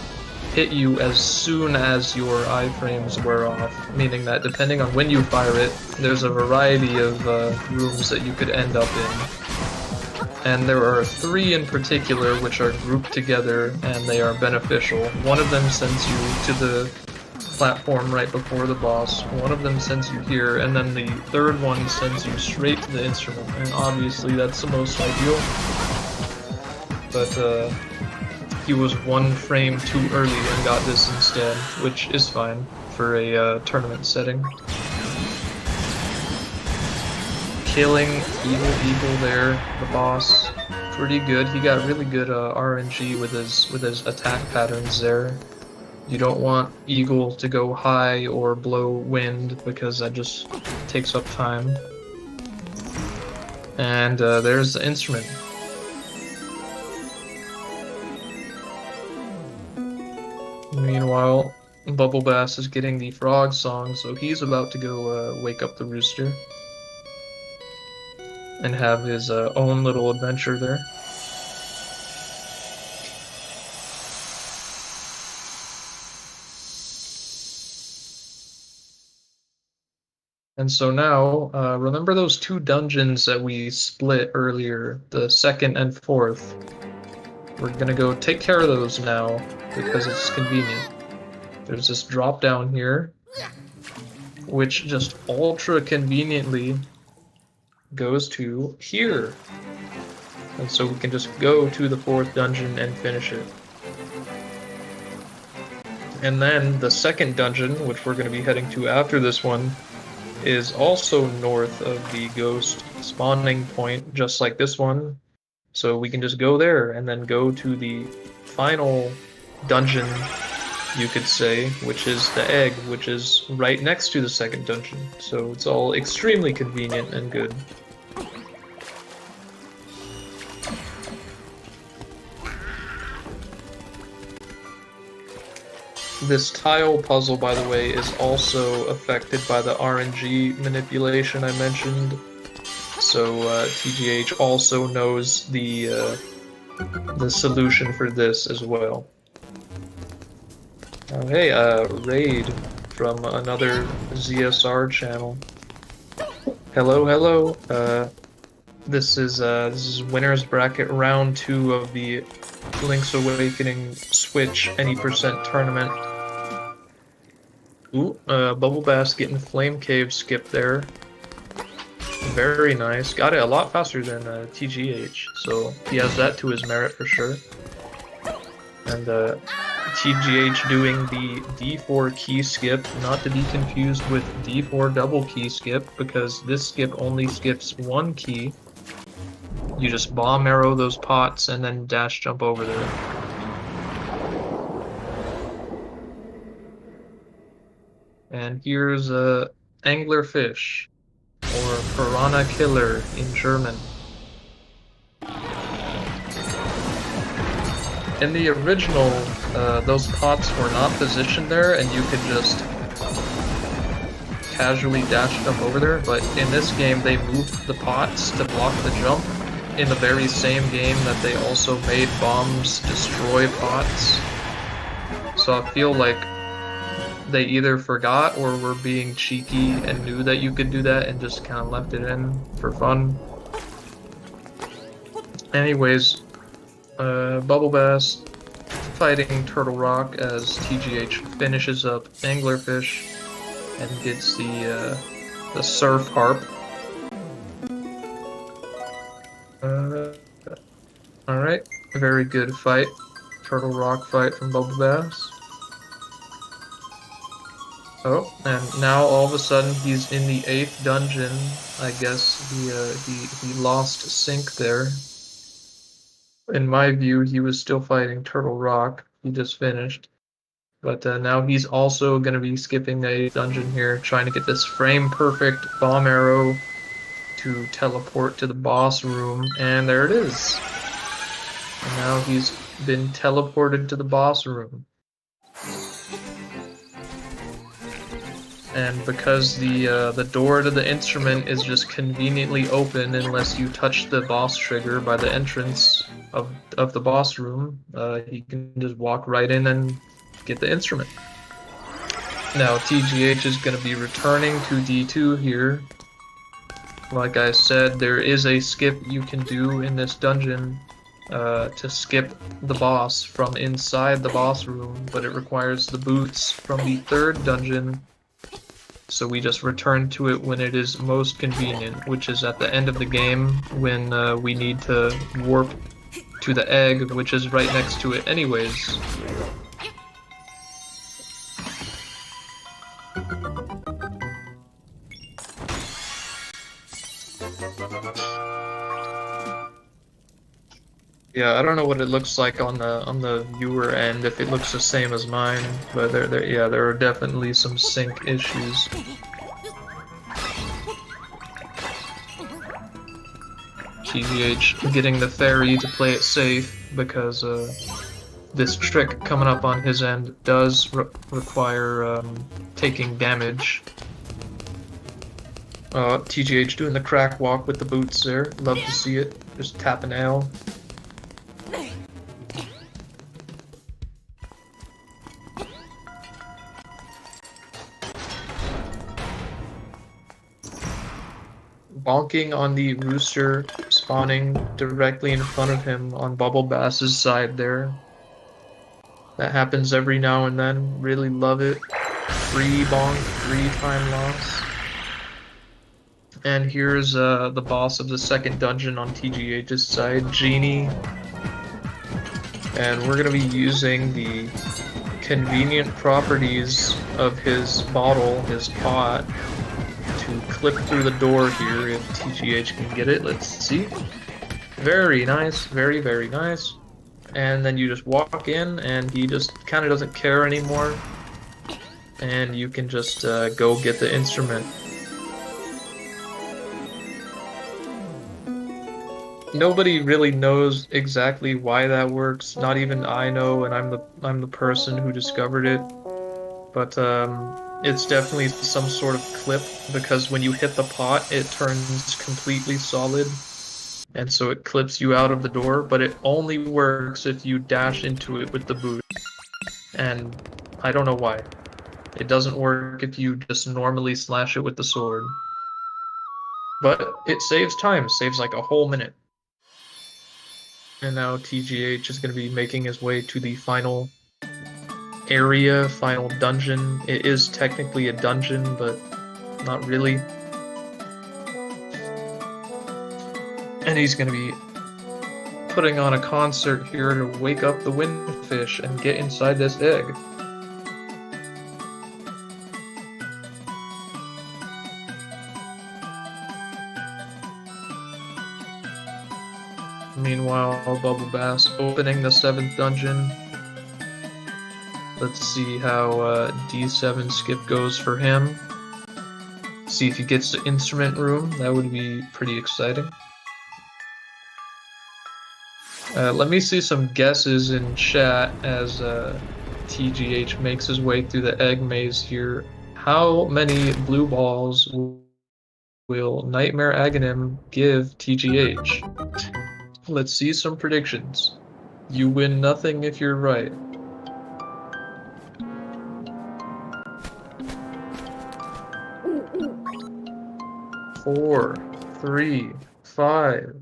Speaker 2: hit you as soon as your iframes wear off, meaning that depending on when you fire it, there's a variety of rooms that you could end up in. And there are 3 in particular which are grouped together and they are beneficial. One of them sends you to the platform right before the boss, one of them sends you here, and then the 3rd one sends you straight to the instrument. And obviously that's the most ideal. But he was 1 frame too early and got this instead, which is fine for a tournament setting. Killing Evil Eagle there, the boss, pretty good. He got really good RNG with his attack patterns there. You don't want Eagle to go high or blow wind because that just takes up time. And there's the instrument. Meanwhile, BubbleBass is getting the frog song, so he's about to go wake up the rooster and have his own little adventure there. And so now, remember those 2 dungeons that we split earlier, the 2nd and 4th? We're gonna go take care of those now, because it's convenient. There's this drop down here, which just ultra conveniently goes to here. And so we can just go to the 4th dungeon and finish it. And then the 2nd dungeon, which we're going to be heading to after this one, is also north of the ghost spawning point, just like this one. So we can just go there and then go to the final dungeon, you could say, which is the egg, which is right next to the 2nd dungeon. So it's all extremely convenient and good. This tile puzzle, by the way, is also affected by the RNG manipulation I mentioned. So TGH also knows the solution for this as well. Oh, hey, raid from another ZSR channel. Hello, hello. This is winners bracket round 2 of the Link's Awakening Switch any percent tournament. Ooh, BubbleBass getting Flame Cave skip there. Very nice. Got it a lot faster than TGH, so he has that to his merit for sure. And TGH doing the D4 key skip, not to be confused with D4 double key skip, because this skip only skips 1 key. You just bomb arrow those pots and then dash jump over there. And here's a anglerfish, or piranha killer in German. in the original, those pots were not positioned there, and you could just casually dash jump over there, but in this game they moved the pots to block the jump in the very same game that they also made bombs destroy pots. So I feel like they either forgot or were being cheeky and knew that you could do that and just kind of left it in for fun. Anyways, BubbleBass fighting Turtle Rock as TGH finishes up Anglerfish and gets the Surf Harp. Alright, very good fight. Turtle Rock fight from BubbleBass. Oh, and now all of a sudden he's in the 8th dungeon. I guess he lost sync there. In my view, he was still fighting Turtle Rock. He just finished. But now he's also going to be skipping the 8th dungeon here, trying to get this frame-perfect bomb arrow to teleport to the boss room. And there it is. And now he's been teleported to the boss room. And because the door to the instrument is just conveniently open unless you touch the boss trigger by the entrance of the boss room, he can just walk right in and get the instrument. Now TGH is going to be returning to D2 here. Like I said, there is a skip you can do in this dungeon to skip the boss from inside the boss room, but it requires the boots from the 3rd dungeon. So we just return to it when it is most convenient, which is at the end of the game when we need to warp to the egg, which is right next to it anyways. Yeah, I don't know what it looks like on the viewer end, if it looks the same as mine, but there are definitely some sync issues. TGH getting the fairy to play it safe because this trick coming up on his end does require taking damage. TGH doing the crack walk with the boots there. Love to see it. Just tapping L. Bonking on the rooster spawning directly in front of him on BubbleBass's side there. That happens every now and then. Really love it. Free bonk, 3-time loss. And here's the boss of the 2nd dungeon on TGH's side, Genie. And we're going to be using the convenient properties of his bottle, his pot, to clip through the door here if TGH can get it. Let's see. Very nice. Very, very nice. And then you just walk in and he just kind of doesn't care anymore. And you can just go get the instrument. Nobody really knows exactly why that works. Not even I know, and I'm the person who discovered it. But it's definitely some sort of clip, because when you hit the pot, it turns completely solid, and so it clips you out of the door, but it only works if you dash into it with the boot. And I don't know why. It doesn't work if you just normally slash it with the sword. But it saves time, saves like a whole minute. And now TGH is going to be making his way to the final area, final dungeon. It is technically a dungeon, but not really. And he's going to be putting on a concert here to wake up the windfish and get inside this egg. Meanwhile, BubbleBass opening the 7th dungeon. Let's see how D7 skip goes for him. See if he gets the instrument room. That would be pretty exciting. Let me see some guesses in chat as TGH makes his way through the egg maze here. How many blue balls will Nightmare Aghanim give TGH? Let's see some predictions. You win nothing if you're right. 4, 3, 5.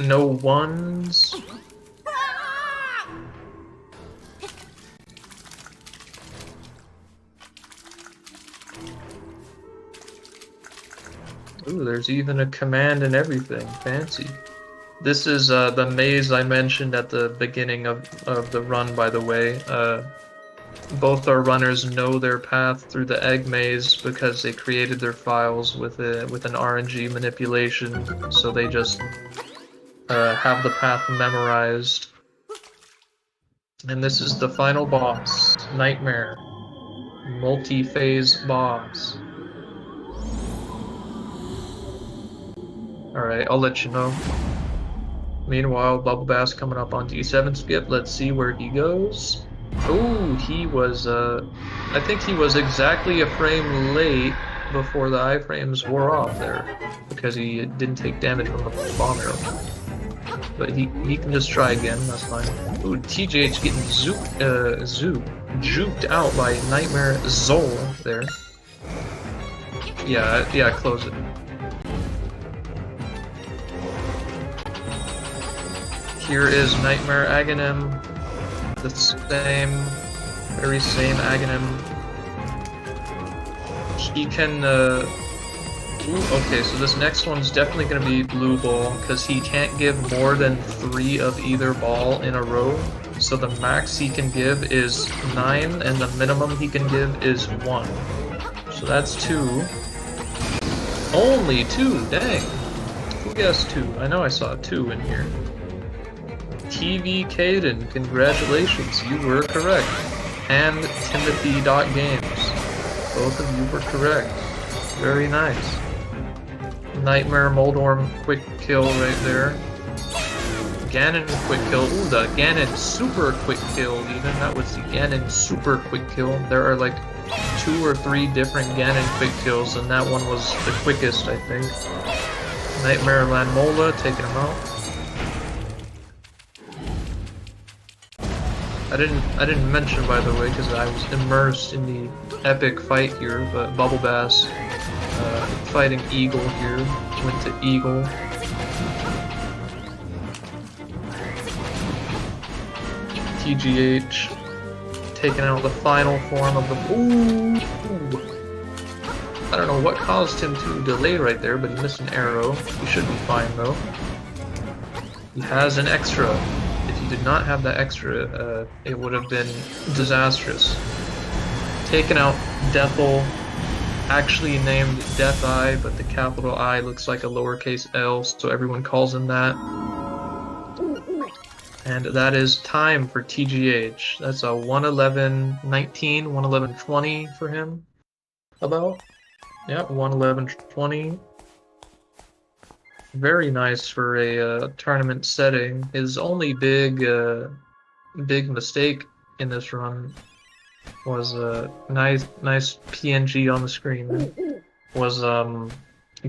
Speaker 2: No ones. Ooh, there's even a command and everything. Fancy. This is the maze I mentioned at the beginning of the run, by the way. Both our runners know their path through the egg maze because they created their files with an RNG manipulation, so they just have the path memorized. And this is the final boss, Nightmare. Multi-phase boss. Alright, I'll let you know. Meanwhile, BubbleBass coming up on D7 skip. Let's see where he goes. Oh, he was, I think he was exactly a frame late before the iframes wore off there, because he didn't take damage from the bomb arrow. But he can just try again, that's fine. Ooh, TGH getting juked out by Nightmare Zol there. Yeah, close it. Here is Nightmare Aghanim, the very same Aghanim. He can, ooh, okay, so this next one's definitely going to be blue ball, because he can't give more than 3 of either ball in a row. So the max he can give is 9, and the minimum he can give is 1. So that's 2. Only 2, dang. Who guessed 2? I know I saw 2 in here. TV Caden, congratulations, you were correct. And Timothy.games, both of you were correct. Very nice. Nightmare Moldorm quick kill right there. Ganon quick kill. Ooh, the Ganon super quick kill even. That was the Ganon super quick kill. There are like 2 or 3 different Ganon quick kills, and that one was the quickest, I think. Nightmare Lanmola taking him out. I didn't mention, by the way, because I was immersed in the epic fight here, but BubbleBass fighting Eagle here. Went to Eagle. TGH taking out the final form of the... Ooh! I don't know what caused him to delay right there, but he missed an arrow. He should be fine, though. He has an extra. If he did not have that extra, it would have been disastrous. Taking out Deathel, actually named Death Eye, but the capital I looks like a lowercase l, so everyone calls him that. And that is time for TGH. That's a 111.19, 111.20 for him. About? Yeah, 111.20. Very nice for a tournament setting. His only big mistake in this run was a nice PNG on the screen. Was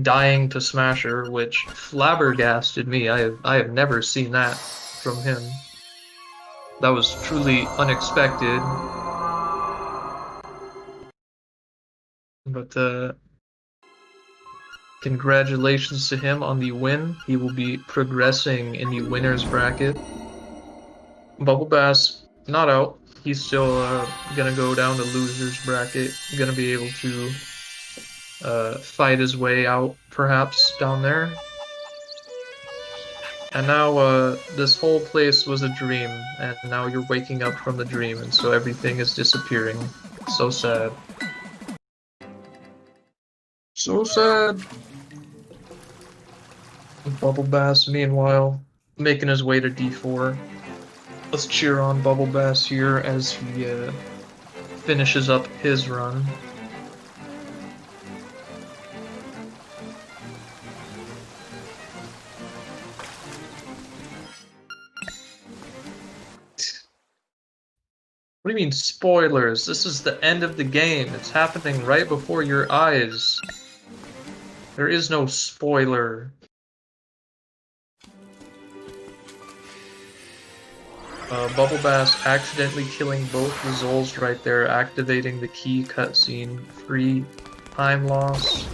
Speaker 2: dying to Smasher, which flabbergasted me. I have never seen that from him. That was truly unexpected. But congratulations to him on the win. He will be progressing in the winner's bracket. BubbleBass not out. He's still gonna go down to loser's bracket. Gonna be able to fight his way out, perhaps, down there. And now this whole place was a dream, and now you're waking up from the dream, and so everything is disappearing. So sad. So sad. BubbleBass, meanwhile, making his way to D4. Let's cheer on BubbleBass here as he finishes up his run. What do you mean spoilers? This is the end of the game. It's happening right before your eyes. There is no spoiler. BubbleBass accidentally killing both the Zols right there, activating the key cutscene. Free time loss.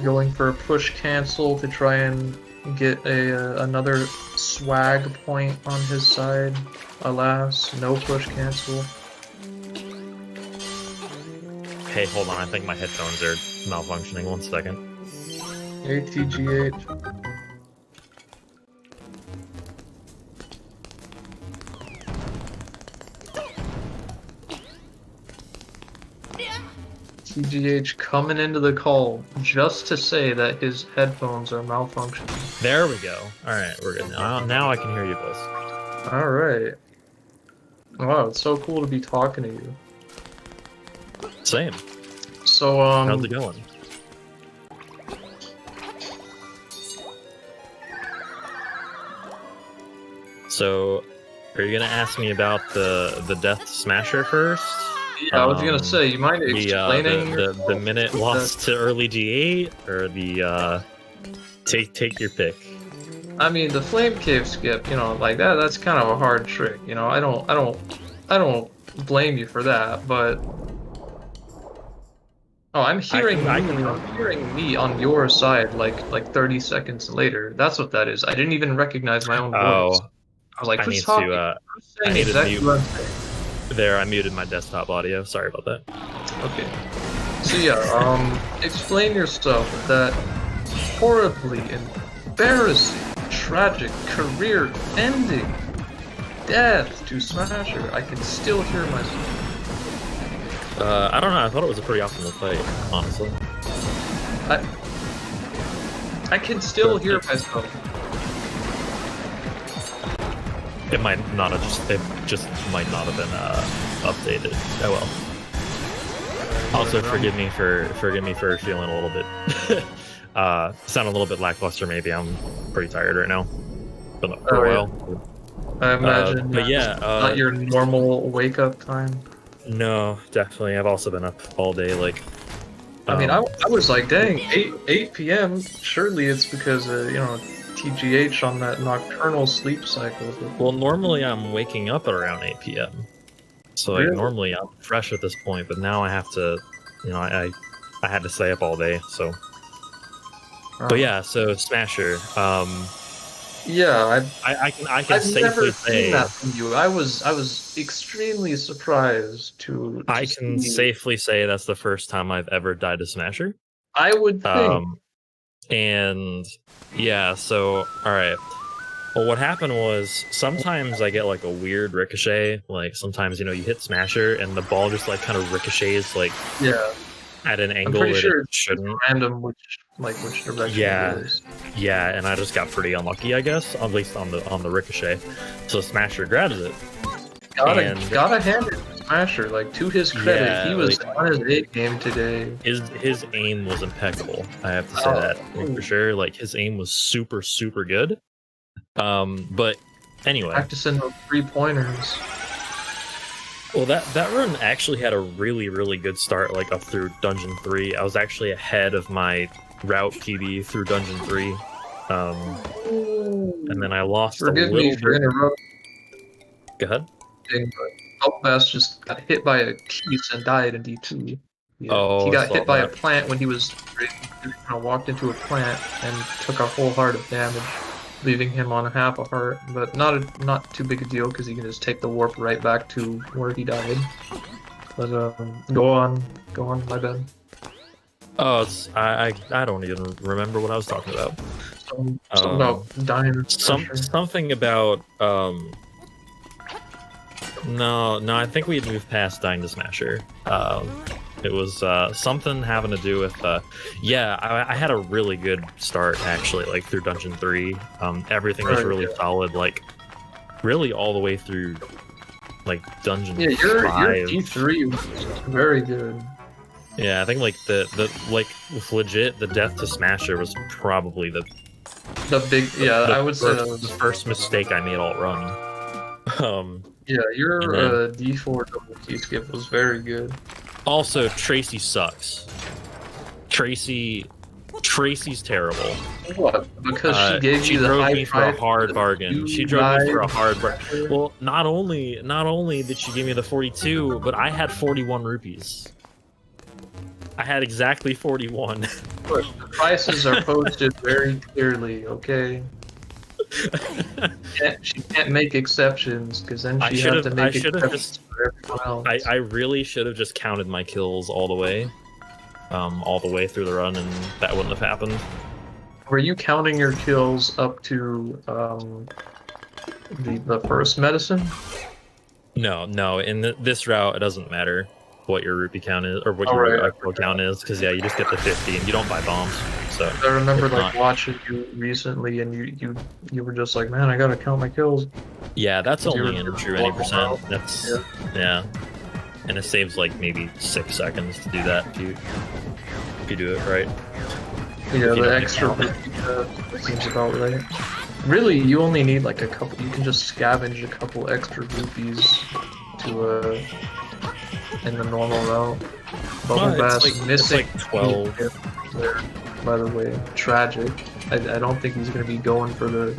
Speaker 2: Going for a push cancel to try and get another swag point on his side. Alas, no push cancel.
Speaker 3: Hey, hold on. I think my headphones are malfunctioning. 1 second.
Speaker 2: Hey, TGH. TGH coming into the call just to say that his headphones are malfunctioning.
Speaker 3: There we go. Alright, we're good now. Now I can hear you both.
Speaker 2: Alright. Wow, it's so cool to be talking to you.
Speaker 3: Same.
Speaker 2: So,
Speaker 3: How's it going? So, are you gonna ask me about the Death Smasher first?
Speaker 2: Yeah, I was gonna say, you mind explaining
Speaker 3: the minute lost to early G8, or the take your pick.
Speaker 2: I mean, the flame cave skip, you know, like that's kind of a hard trick, you know. I don't blame you for that, but oh, I'm hearing me on your side like 30 seconds later. That's what that is. I didn't even recognize my own voice. I was like, who's talking?
Speaker 3: I need
Speaker 2: exactly
Speaker 3: to mute. There, I muted my desktop audio. Sorry about that.
Speaker 2: Okay. So yeah, explain yourself with that horribly embarrassing, tragic, career-ending death to Smasher. I can still hear myself.
Speaker 3: I don't know. I thought it was a pretty optimal fight, honestly.
Speaker 2: I can still hear myself.
Speaker 3: It might not have just might not have been updated. Oh well. Also, forgive me for feeling a little bit sound a little bit lackluster. Maybe I'm pretty tired right now. Been up for a while.
Speaker 2: I imagine.
Speaker 3: But yeah,
Speaker 2: not your normal wake up time.
Speaker 3: No, definitely. I've also been up all day. Like,
Speaker 2: I mean, I was like, dang, 8 p.m. Surely it's because you know, TGH on that nocturnal sleep cycle.
Speaker 3: Well, normally I'm waking up at around 8 p.m. So like, normally I'm fresh at this point, but now I have to, you know, I had to stay up all day. So, but yeah, so Smasher.
Speaker 2: Yeah,
Speaker 3: I can
Speaker 2: I've
Speaker 3: safely
Speaker 2: never
Speaker 3: say
Speaker 2: seen that from you. I was extremely surprised to
Speaker 3: I can safely say that's the first time I've ever died to Smasher.
Speaker 2: I would think.
Speaker 3: And yeah, so all right. Well, what happened was sometimes I get like a weird ricochet. Like sometimes, you know, you hit Smasher and the ball just like kind of ricochets like at an angle that it shouldn't.
Speaker 2: Random which direction it is.
Speaker 3: Yeah, and I just got pretty unlucky, I guess, at least on the ricochet. So Smasher grabs it.
Speaker 2: Gotta hand it to Smasher. Like, to his credit, he was on his 8 game today.
Speaker 3: His aim was impeccable. I have to say that for sure. Like, his aim was super good. But anyway,
Speaker 2: practicing those 3-pointers.
Speaker 3: Well, that run actually had a really good start, like up through Dungeon 3. I was actually ahead of my route PB through Dungeon 3. And then I lost a little bit.
Speaker 2: For interrupting.
Speaker 3: Go ahead.
Speaker 2: BubbleBass just got hit by a piece and died in D2.
Speaker 3: Yeah.
Speaker 2: He got hit by a plant when he was walked into a plant and took a whole heart of damage, leaving him on half a heart. But not too big a deal because he can just take the warp right back to where he died. But go on, my bad.
Speaker 3: Oh, I don't even remember what I was talking about.
Speaker 2: Something about dying.
Speaker 3: Something about No, I think we had moved past dying to Smasher. It was something having to do with I had a really good start actually, like through Dungeon 3. Everything was really solid, like really all the way through like Dungeon 5.
Speaker 2: Your D3 was very good.
Speaker 3: Yeah, I think like the like legit the death to Smasher was probably the
Speaker 2: big, yeah,
Speaker 3: the
Speaker 2: I would say
Speaker 3: first,
Speaker 2: that was,
Speaker 3: the first mistake I made all run.
Speaker 2: yeah, your
Speaker 3: and then-
Speaker 2: D4 double key skip was very good.
Speaker 3: Also, Tracy sucks. Tracy's terrible.
Speaker 2: What? Because she gave
Speaker 3: She
Speaker 2: you the
Speaker 3: drove
Speaker 2: high
Speaker 3: me for a
Speaker 2: price
Speaker 3: hard
Speaker 2: that
Speaker 3: bargain.
Speaker 2: you
Speaker 3: She drove me for a
Speaker 2: died.
Speaker 3: hard bargain. Well, not only did she give me the 42, but I had 41 rupees. I had exactly 41.
Speaker 2: Look, the prices are posted very clearly, okay? She can't make exceptions, because then
Speaker 3: I
Speaker 2: she
Speaker 3: should've-
Speaker 2: has to make
Speaker 3: I should've
Speaker 2: exceptions for everyone else.
Speaker 3: I really should have just counted my kills all the way through the run, and that wouldn't have happened.
Speaker 2: Were you counting your kills up to the first medicine?
Speaker 3: No. In this route, it doesn't matter what your rupee count is or what
Speaker 2: Oh,
Speaker 3: your
Speaker 2: right.
Speaker 3: kill count is, because yeah, you just get the 50 and you don't buy bombs. So
Speaker 2: I remember
Speaker 3: It's
Speaker 2: like
Speaker 3: not.
Speaker 2: watching you recently, and you were just like, man, I gotta count my kills.
Speaker 3: yeah, that's
Speaker 2: You
Speaker 3: only
Speaker 2: were-
Speaker 3: in true
Speaker 2: you were
Speaker 3: 80%.
Speaker 2: walking
Speaker 3: That's
Speaker 2: Yeah.
Speaker 3: yeah, and it saves like maybe 6 seconds to do that if you do it right.
Speaker 2: Yeah,
Speaker 3: you
Speaker 2: the
Speaker 3: don't
Speaker 2: extra
Speaker 3: count.
Speaker 2: rupee seems about right. Really, you only need like a couple. You can just scavenge a couple extra rupees to in the normal route. Bubble Bass
Speaker 3: it's
Speaker 2: missing
Speaker 3: like 12.
Speaker 2: there, by the way, tragic. I don't think he's gonna be going for the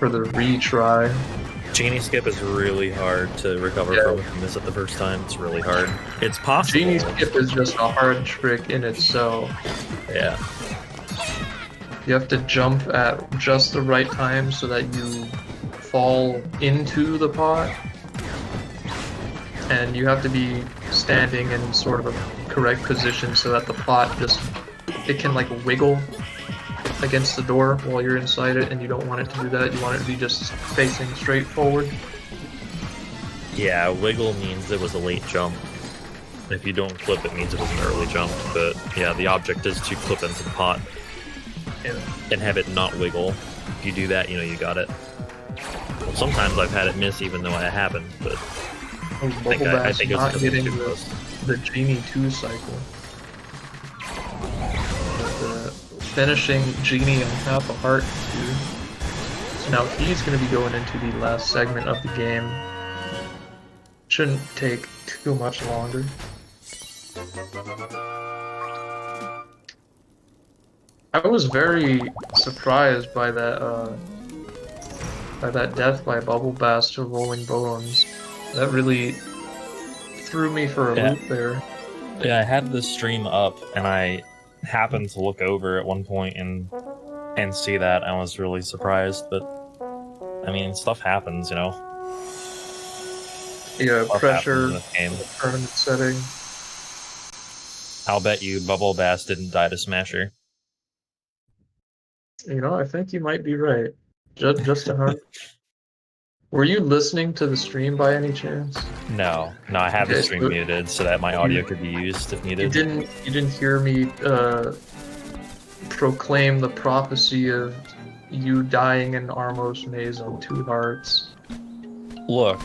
Speaker 2: retry.
Speaker 3: Genie skip is really hard to recover
Speaker 2: Yeah.
Speaker 3: from if you miss it the first time. It's really hard. It's possible.
Speaker 2: Genie skip is just a hard trick in itself.
Speaker 3: Yeah.
Speaker 2: You have to jump at just the right time so that you fall into the pot. And you have to be standing in sort of a correct position so that the pot it can like wiggle against the door while you're inside it, and you don't want it to do that. You want it to be just facing straight forward.
Speaker 3: Yeah, wiggle means it was a late jump. If you don't clip, it means it was an early jump. But yeah, the object is to clip into the pot and have it not wiggle. If you do that, you got it. Well, sometimes I've had it miss even though it happened, but I think it was
Speaker 2: Not
Speaker 3: because
Speaker 2: getting
Speaker 3: it was too close.
Speaker 2: the Genie 2 cycle. But, finishing Genie on half a heart too. So now he's going to be going into the last segment of the game. Shouldn't take too much longer. I was very surprised by that death by BubbleBass to Rolling Bones. That really threw me for a
Speaker 3: Yeah.
Speaker 2: loop there.
Speaker 3: Yeah, I had the stream up, and I happened to look over at one point and see that. I was really surprised, but I mean, stuff happens,
Speaker 2: Yeah,
Speaker 3: Stuff
Speaker 2: pressure,
Speaker 3: happens in this game.
Speaker 2: tournament setting.
Speaker 3: I'll bet you BubbleBass didn't die to Smasher.
Speaker 2: I think you might be right. Just a hunch. Were you listening to the stream by any chance?
Speaker 3: No, I have the
Speaker 2: Okay,
Speaker 3: stream
Speaker 2: so-
Speaker 3: muted so that my audio could be used if
Speaker 2: You
Speaker 3: needed.
Speaker 2: didn't hear me proclaim the prophecy of you dying in Armos Maze on 2 hearts.
Speaker 3: Look,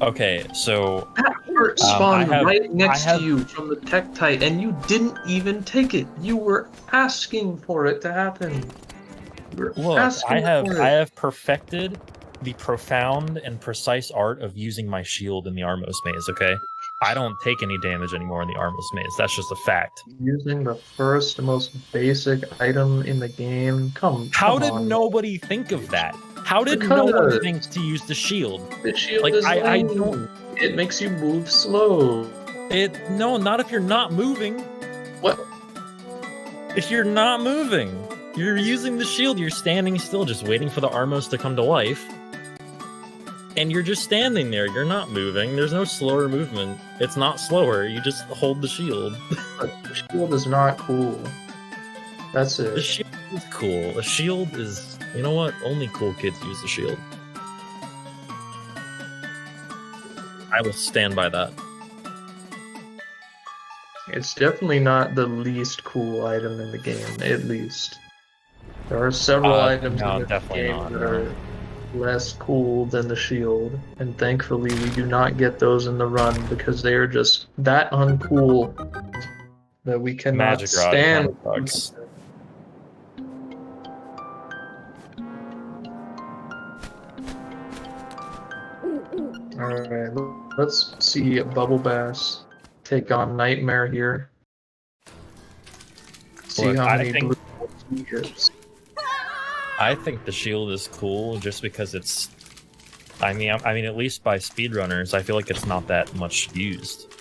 Speaker 3: okay, so
Speaker 2: That heart spawned
Speaker 3: I have-
Speaker 2: right next
Speaker 3: I have-
Speaker 2: to you from the Tektite, and you didn't even take it. You were asking for it to happen. You were
Speaker 3: look,
Speaker 2: asking
Speaker 3: I
Speaker 2: for it.
Speaker 3: have perfected the profound and precise art of using my shield in the Armos maze, okay? I don't take any damage anymore in the Armos maze. That's just a fact.
Speaker 2: Using the first most basic item in the game.
Speaker 3: How
Speaker 2: come
Speaker 3: did
Speaker 2: on.
Speaker 3: nobody think of that? How did no one
Speaker 2: Because-
Speaker 3: think to use the shield?
Speaker 2: The shield
Speaker 3: Like,
Speaker 2: is
Speaker 3: I
Speaker 2: lame.
Speaker 3: don't-
Speaker 2: It makes you move slow.
Speaker 3: No, not if you're not moving.
Speaker 2: What?
Speaker 3: If you're not moving, you're using the shield, you're standing still, just waiting for the Armos to come to life. And you're just standing there, you're not moving, there's no slower movement. It's not slower, you just hold the shield.
Speaker 2: The shield is not cool. That's
Speaker 3: The
Speaker 2: it.
Speaker 3: shield is cool. The shield is, you know what? Only cool kids use the shield. I will stand by that.
Speaker 2: It's definitely not the least cool item in the game, at least. There are several items
Speaker 3: no,
Speaker 2: in the
Speaker 3: definitely
Speaker 2: game
Speaker 3: not,
Speaker 2: that
Speaker 3: no.
Speaker 2: are less cool than the shield, and thankfully we do not get those in the run because they are just that uncool that we cannot
Speaker 3: Magic Rod
Speaker 2: stand.
Speaker 3: kinda sucks.
Speaker 2: Alright, let's see BubbleBass take on Nightmare here. See
Speaker 3: Look,
Speaker 2: how
Speaker 3: I
Speaker 2: many
Speaker 3: think-
Speaker 2: blue balls he gets.
Speaker 3: I think the shield is cool just because it's. I mean, at least by speedrunners, I feel like it's not that much used.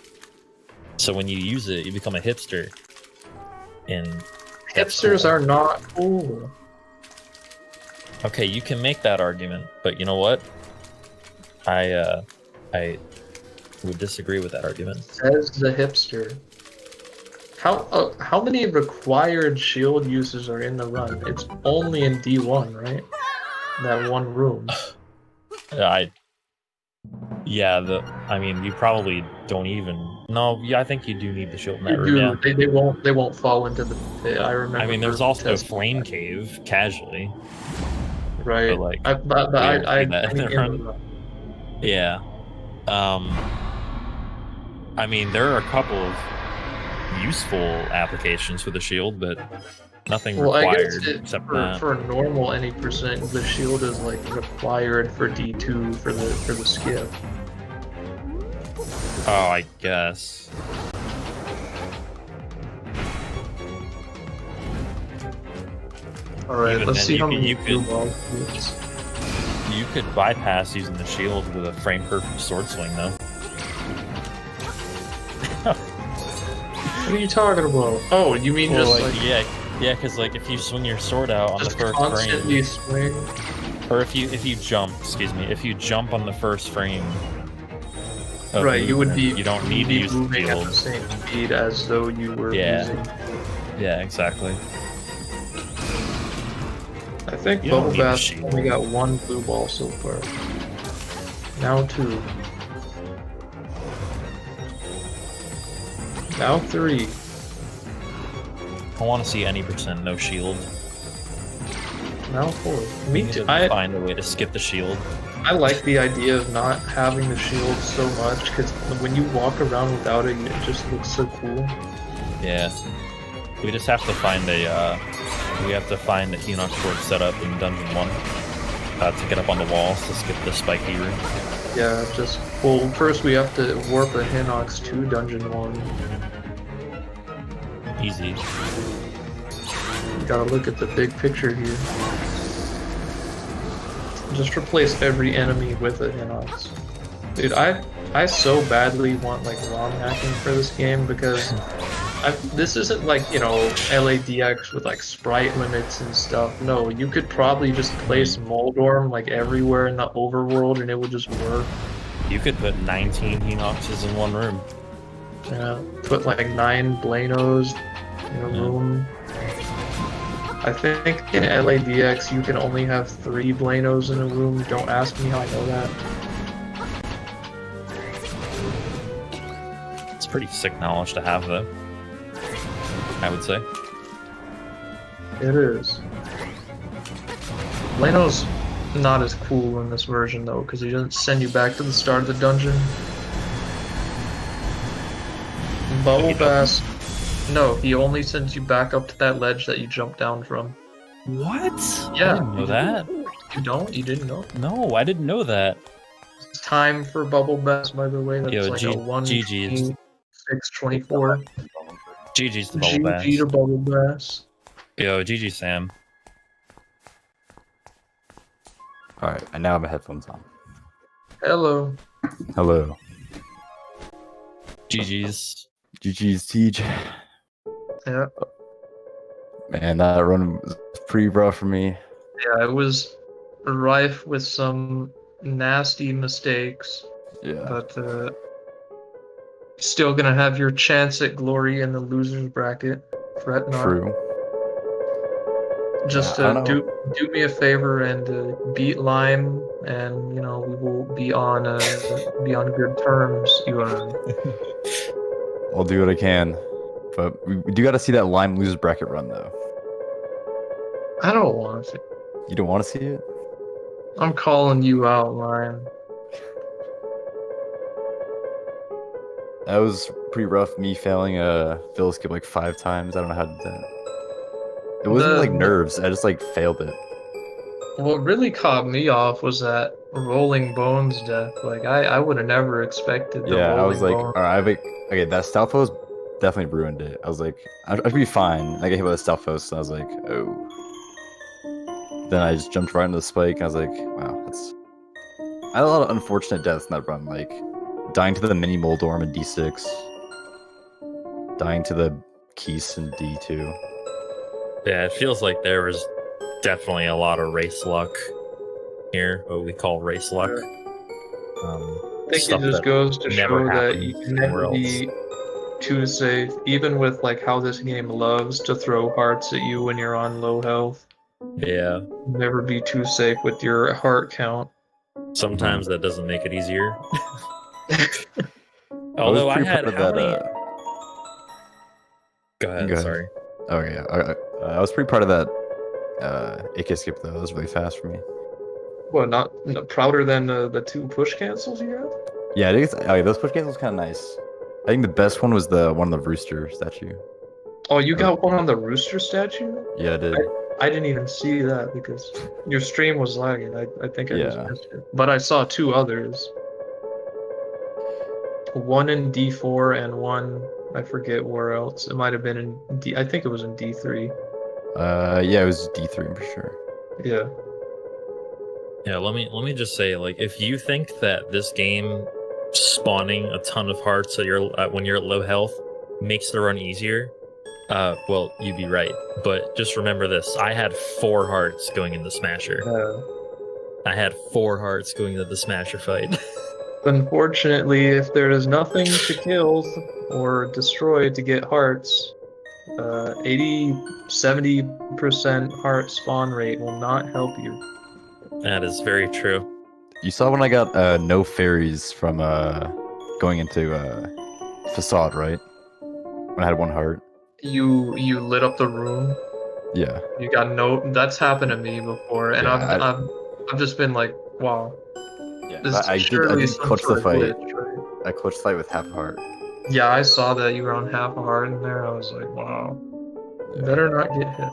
Speaker 3: So when you use it, you become a hipster. And that's
Speaker 2: Hipsters
Speaker 3: cool.
Speaker 2: are not cool.
Speaker 3: Okay, you can make that argument, but you know what? I would disagree with that argument.
Speaker 2: Says the hipster. How many required shield uses are in the run? It's only in D1, right? That one room.
Speaker 3: I mean, you probably don't even. No, yeah, I think you do need the shield in that
Speaker 2: You
Speaker 3: room.
Speaker 2: do.
Speaker 3: Yeah.
Speaker 2: They won't fall into the pit. I remember.
Speaker 3: I mean, there's also
Speaker 2: testing
Speaker 3: Flame
Speaker 2: that.
Speaker 3: Cave casually.
Speaker 2: Right.
Speaker 3: but, like,
Speaker 2: but
Speaker 3: we don't
Speaker 2: I
Speaker 3: see that in
Speaker 2: mean,
Speaker 3: the
Speaker 2: in
Speaker 3: run.
Speaker 2: the run.
Speaker 3: Yeah. I mean, there are a couple of useful applications for the shield, but nothing
Speaker 2: Well, I
Speaker 3: required
Speaker 2: guess
Speaker 3: except that.
Speaker 2: for normal any percent, the shield is like required for D2 for the skip.
Speaker 3: Oh, I guess.
Speaker 2: All right,
Speaker 3: Even
Speaker 2: let's
Speaker 3: then,
Speaker 2: see how many
Speaker 3: you
Speaker 2: blue
Speaker 3: could-
Speaker 2: balls he gets.
Speaker 3: You could bypass using the shield with a frame perfect sword swing, though.
Speaker 2: What are you talking about? Oh, you mean
Speaker 3: Well,
Speaker 2: just like
Speaker 3: yeah, because like if you swing your sword out on the
Speaker 2: just
Speaker 3: first
Speaker 2: constantly
Speaker 3: frame,
Speaker 2: swing?
Speaker 3: or if you jump, excuse me, if you jump on the first frame, of
Speaker 2: Right, you would be.
Speaker 3: movement, you don't need to
Speaker 2: you'd be
Speaker 3: use the
Speaker 2: moving at the
Speaker 3: shield.
Speaker 2: same speed as though you were
Speaker 3: Yeah.
Speaker 2: using.
Speaker 3: Yeah, exactly.
Speaker 2: I think
Speaker 3: You don't need a
Speaker 2: BubbleBass
Speaker 3: shield.
Speaker 2: only got one blue ball so far. Now 2. Now 3.
Speaker 3: I want to see any percent no shield.
Speaker 2: Now 4.
Speaker 3: We
Speaker 2: Me
Speaker 3: need
Speaker 2: too.
Speaker 3: to find a way to skip the shield.
Speaker 2: I like the idea of not having the shield so much because when you walk around without it, it just looks so cool.
Speaker 3: Yeah. We just have to find a Hinox sword setup in Dungeon 1 to get up on the walls to skip the spiky room.
Speaker 2: Yeah, well, first we have to warp a Hinox to Dungeon 1.
Speaker 3: Easy.
Speaker 2: You gotta look at the big picture here. Just replace every enemy with a Hinox. Dude, I so badly want like ROM hacking for this game because this isn't like, you know, LADX with like sprite limits and stuff. No, you could probably just place Moldorm like everywhere in the overworld and it would just work.
Speaker 3: You could put 19 Hinoxes in one room.
Speaker 2: Yeah, put like 9 Blanos in a room. I think in LADX you can only have 3 Blanos in a room. Don't ask me how I know that.
Speaker 3: It's pretty sick knowledge to have, though. I would say.
Speaker 2: It is. Blaino's not as cool in this version though, because he doesn't send you back to the start of the dungeon. BubbleBass. No, he only sends you back up to that ledge that you jumped down from.
Speaker 3: What?
Speaker 2: Yeah.
Speaker 3: I didn't know that.
Speaker 2: You don't? You didn't know?
Speaker 3: No, I didn't know that.
Speaker 2: It's time for BubbleBass, by the way. That's
Speaker 3: Yo,
Speaker 2: like a 1
Speaker 3: GG's.
Speaker 2: 624.
Speaker 3: GG's to
Speaker 2: GG to
Speaker 3: BubbleBass.
Speaker 2: BubbleBass.
Speaker 3: Yo, GG Sam.
Speaker 4: Alright, I now have my headphones on.
Speaker 2: Hello.
Speaker 4: Hello.
Speaker 3: GG's.
Speaker 4: GG's Siege.
Speaker 2: Yeah.
Speaker 4: Man, that run was pretty rough for me.
Speaker 2: Yeah, it was rife with some nasty mistakes,
Speaker 4: Yeah.
Speaker 2: but still gonna have your chance at glory in the losers bracket. Fret not.
Speaker 4: True.
Speaker 2: Just
Speaker 4: Yeah, I don't know.
Speaker 2: do me a favor and beat Lime, and you know we will be on good terms. You and I.
Speaker 4: I'll do what I can. But we do got to see that Lime losers bracket run, though.
Speaker 2: I don't want to.
Speaker 4: You don't want to see it?
Speaker 2: I'm calling you out, Lime.
Speaker 4: That was pretty rough. Me failing a fill skip like 5 times. I don't know how to do that. It wasn't like nerves. I just like failed it.
Speaker 2: What really caught me off was that rolling bones death. Like I would have never expected the
Speaker 4: Yeah, I was like,
Speaker 2: bones.
Speaker 4: all right, okay, that stealth pose definitely ruined it. I was like, I'd be fine. I get hit with a stealth pose, so I was like, oh. Then I just jumped right into the spike. And I was like, wow, that's. I had a lot of unfortunate deaths in that run, like dying to the mini Moldorm in D6, dying to the Keese in D2.
Speaker 3: Yeah, it feels like there was definitely a lot of race luck here, what we call race luck.
Speaker 2: I think
Speaker 3: Stuff
Speaker 2: it just
Speaker 3: that
Speaker 2: goes to
Speaker 3: never
Speaker 2: show that you
Speaker 3: happens
Speaker 2: can never
Speaker 3: anywhere
Speaker 2: be too safe, even with like how this game loves to throw hearts at you when you're on low health.
Speaker 3: Yeah,
Speaker 2: Never be too safe with your heart count.
Speaker 3: sometimes that doesn't make it easier.
Speaker 4: I
Speaker 3: Although I
Speaker 4: pretty
Speaker 3: had
Speaker 4: proud of
Speaker 3: how
Speaker 4: that,
Speaker 3: many... Go ahead,
Speaker 4: go ahead.
Speaker 3: sorry.
Speaker 4: Oh yeah, I was pretty proud of that AK skip though. That was really fast for me.
Speaker 2: What, not prouder than the 2 push cancels you have?
Speaker 4: Yeah, I think those push cancels kind of nice. I think the best one was the one on the rooster statue.
Speaker 2: Oh, you got one on the rooster statue?
Speaker 4: Yeah, I did.
Speaker 2: I didn't even see that because your stream was lagging. I think I just
Speaker 4: Yeah.
Speaker 2: missed it. But I saw 2 others. One in D4 and one, I forget where else. It might have been in D. I think it was in D3.
Speaker 4: Yeah, it was D3 for sure.
Speaker 2: Yeah.
Speaker 3: Yeah, let me just say, like, if you think that this game spawning a ton of hearts at when you're at low health makes the run easier, well, you'd be right. But just remember this: I had 4 hearts going in the Smasher. I had 4 hearts going into the Smasher fight.
Speaker 2: Unfortunately, if there is nothing to kill or destroy to get hearts, 80-70% heart spawn rate will not help you.
Speaker 3: That is very true.
Speaker 4: You saw when I got no fairies from going into facade, right? When I had 1 heart.
Speaker 2: You lit up the room.
Speaker 4: Yeah.
Speaker 2: You got no. That's happened to me before, and
Speaker 4: Yeah,
Speaker 2: I've just been like, wow.
Speaker 4: Yeah.
Speaker 2: This
Speaker 4: I
Speaker 2: is
Speaker 4: did
Speaker 2: surely some
Speaker 4: clutch the
Speaker 2: sort of
Speaker 4: fight.
Speaker 2: glitch, right?
Speaker 4: I clutched the fight with half a heart.
Speaker 2: Yeah, I saw that you were on half a heart in there. I was like, wow.
Speaker 4: Yeah.
Speaker 2: Better not get hit.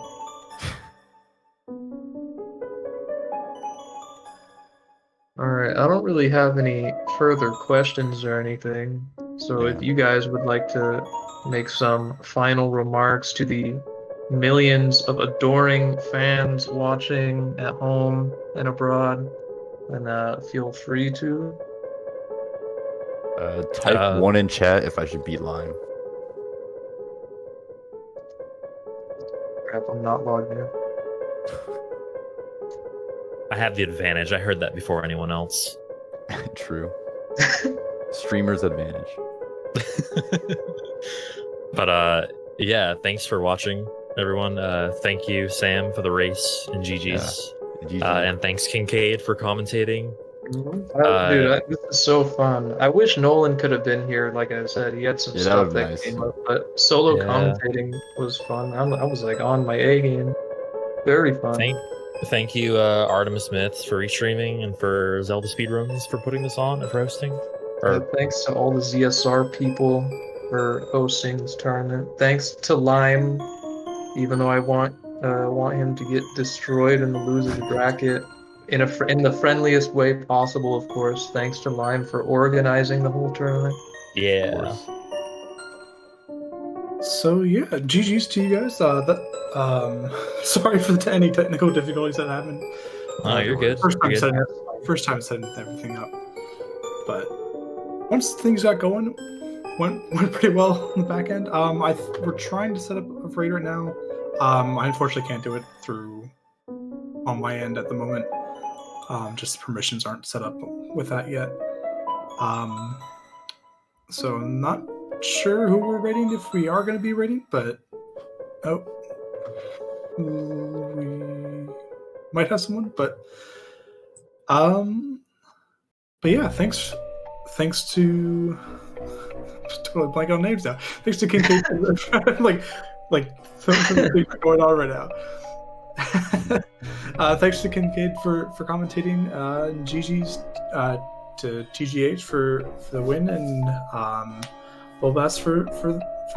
Speaker 2: Alright, I don't really have any further questions or anything. So if
Speaker 4: Yeah.
Speaker 2: you guys would like to make some final remarks to the millions of adoring fans watching at home and abroad, then feel free to.
Speaker 4: Type 1 in chat if I should beat Lime.
Speaker 2: Crap, I'm not logged in.
Speaker 3: I have the advantage. I heard that before anyone else.
Speaker 4: True. Streamer's advantage.
Speaker 3: But yeah, thanks for watching, everyone. Thank you, Sam, for the race and GG's.
Speaker 4: GG.
Speaker 3: And thanks, Kincaid, for commentating.
Speaker 2: Dude, this is so fun. I wish Nolan could have been here. Like I said, he had some
Speaker 4: Yeah, that
Speaker 2: stuff
Speaker 4: would've been
Speaker 2: that
Speaker 4: nice.
Speaker 2: came up, but solo
Speaker 3: Yeah.
Speaker 2: commentating was fun. I was like on my A game. Very fun.
Speaker 3: Thank you, Artemis Myths, for restreaming, and for Zelda Speedruns for putting this on and for hosting.
Speaker 2: Thanks to all the ZSR people for hosting this tournament. Thanks to Lime, even though I want him to get destroyed in the losers bracket in the friendliest way possible, of course. Thanks to Lime for organizing the whole tournament.
Speaker 3: Yeah.
Speaker 1: So yeah, GG's to you guys. Sorry for any technical difficulties that happened.
Speaker 3: Oh, you're good.
Speaker 1: First time
Speaker 3: You're good.
Speaker 1: setting everything up. But once things got going, went pretty well on the back end. We're trying to set up a raid right now. I unfortunately can't do it on my end at the moment. Just permissions aren't set up with that yet. So not sure who we're raiding, if we are going to be raiding, but we might have someone, but yeah, thanks to totally blank on names now. Thanks to Kincaid, like something going on right now. Thanks to Kincaid for commentating, and GG's to TGH for the win, and BubbleBass for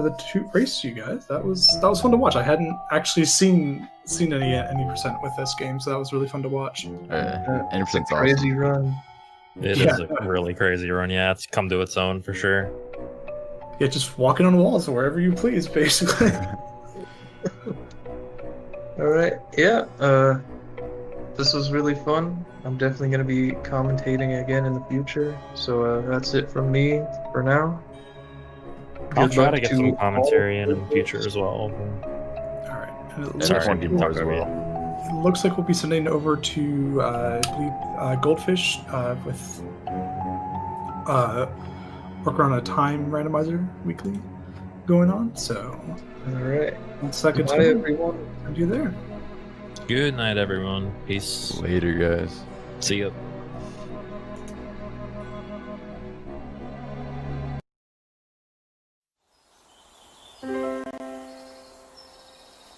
Speaker 1: the race, you guys. That was fun to watch. I hadn't actually seen any percent with this game, so that was really fun to watch.
Speaker 4: Any percent's
Speaker 2: Crazy
Speaker 4: awesome.
Speaker 2: run.
Speaker 3: It
Speaker 1: Yeah.
Speaker 3: is a really crazy run. Yeah, it's come to its own for sure.
Speaker 1: Yeah, just walking on walls wherever you please, basically.
Speaker 2: All right. Yeah. This was really fun. I'm definitely going to be commentating again in the future. So that's it from me for now.
Speaker 3: I'll
Speaker 2: Good
Speaker 3: try
Speaker 2: luck
Speaker 3: to get
Speaker 2: to
Speaker 3: some commentary
Speaker 2: all
Speaker 3: in the future as well.
Speaker 1: All right. And it
Speaker 4: And
Speaker 1: looks
Speaker 3: Sorry,
Speaker 4: F1
Speaker 1: like
Speaker 4: game as well.
Speaker 1: It looks like we'll be sending over to, I believe, Goldfish with working on a time randomizer weekly going on. So
Speaker 2: All right.
Speaker 1: once that gets
Speaker 2: Bye,
Speaker 1: going,
Speaker 2: everyone.
Speaker 1: send you there.
Speaker 3: Good night, everyone. Peace.
Speaker 4: Later, guys.
Speaker 3: See ya.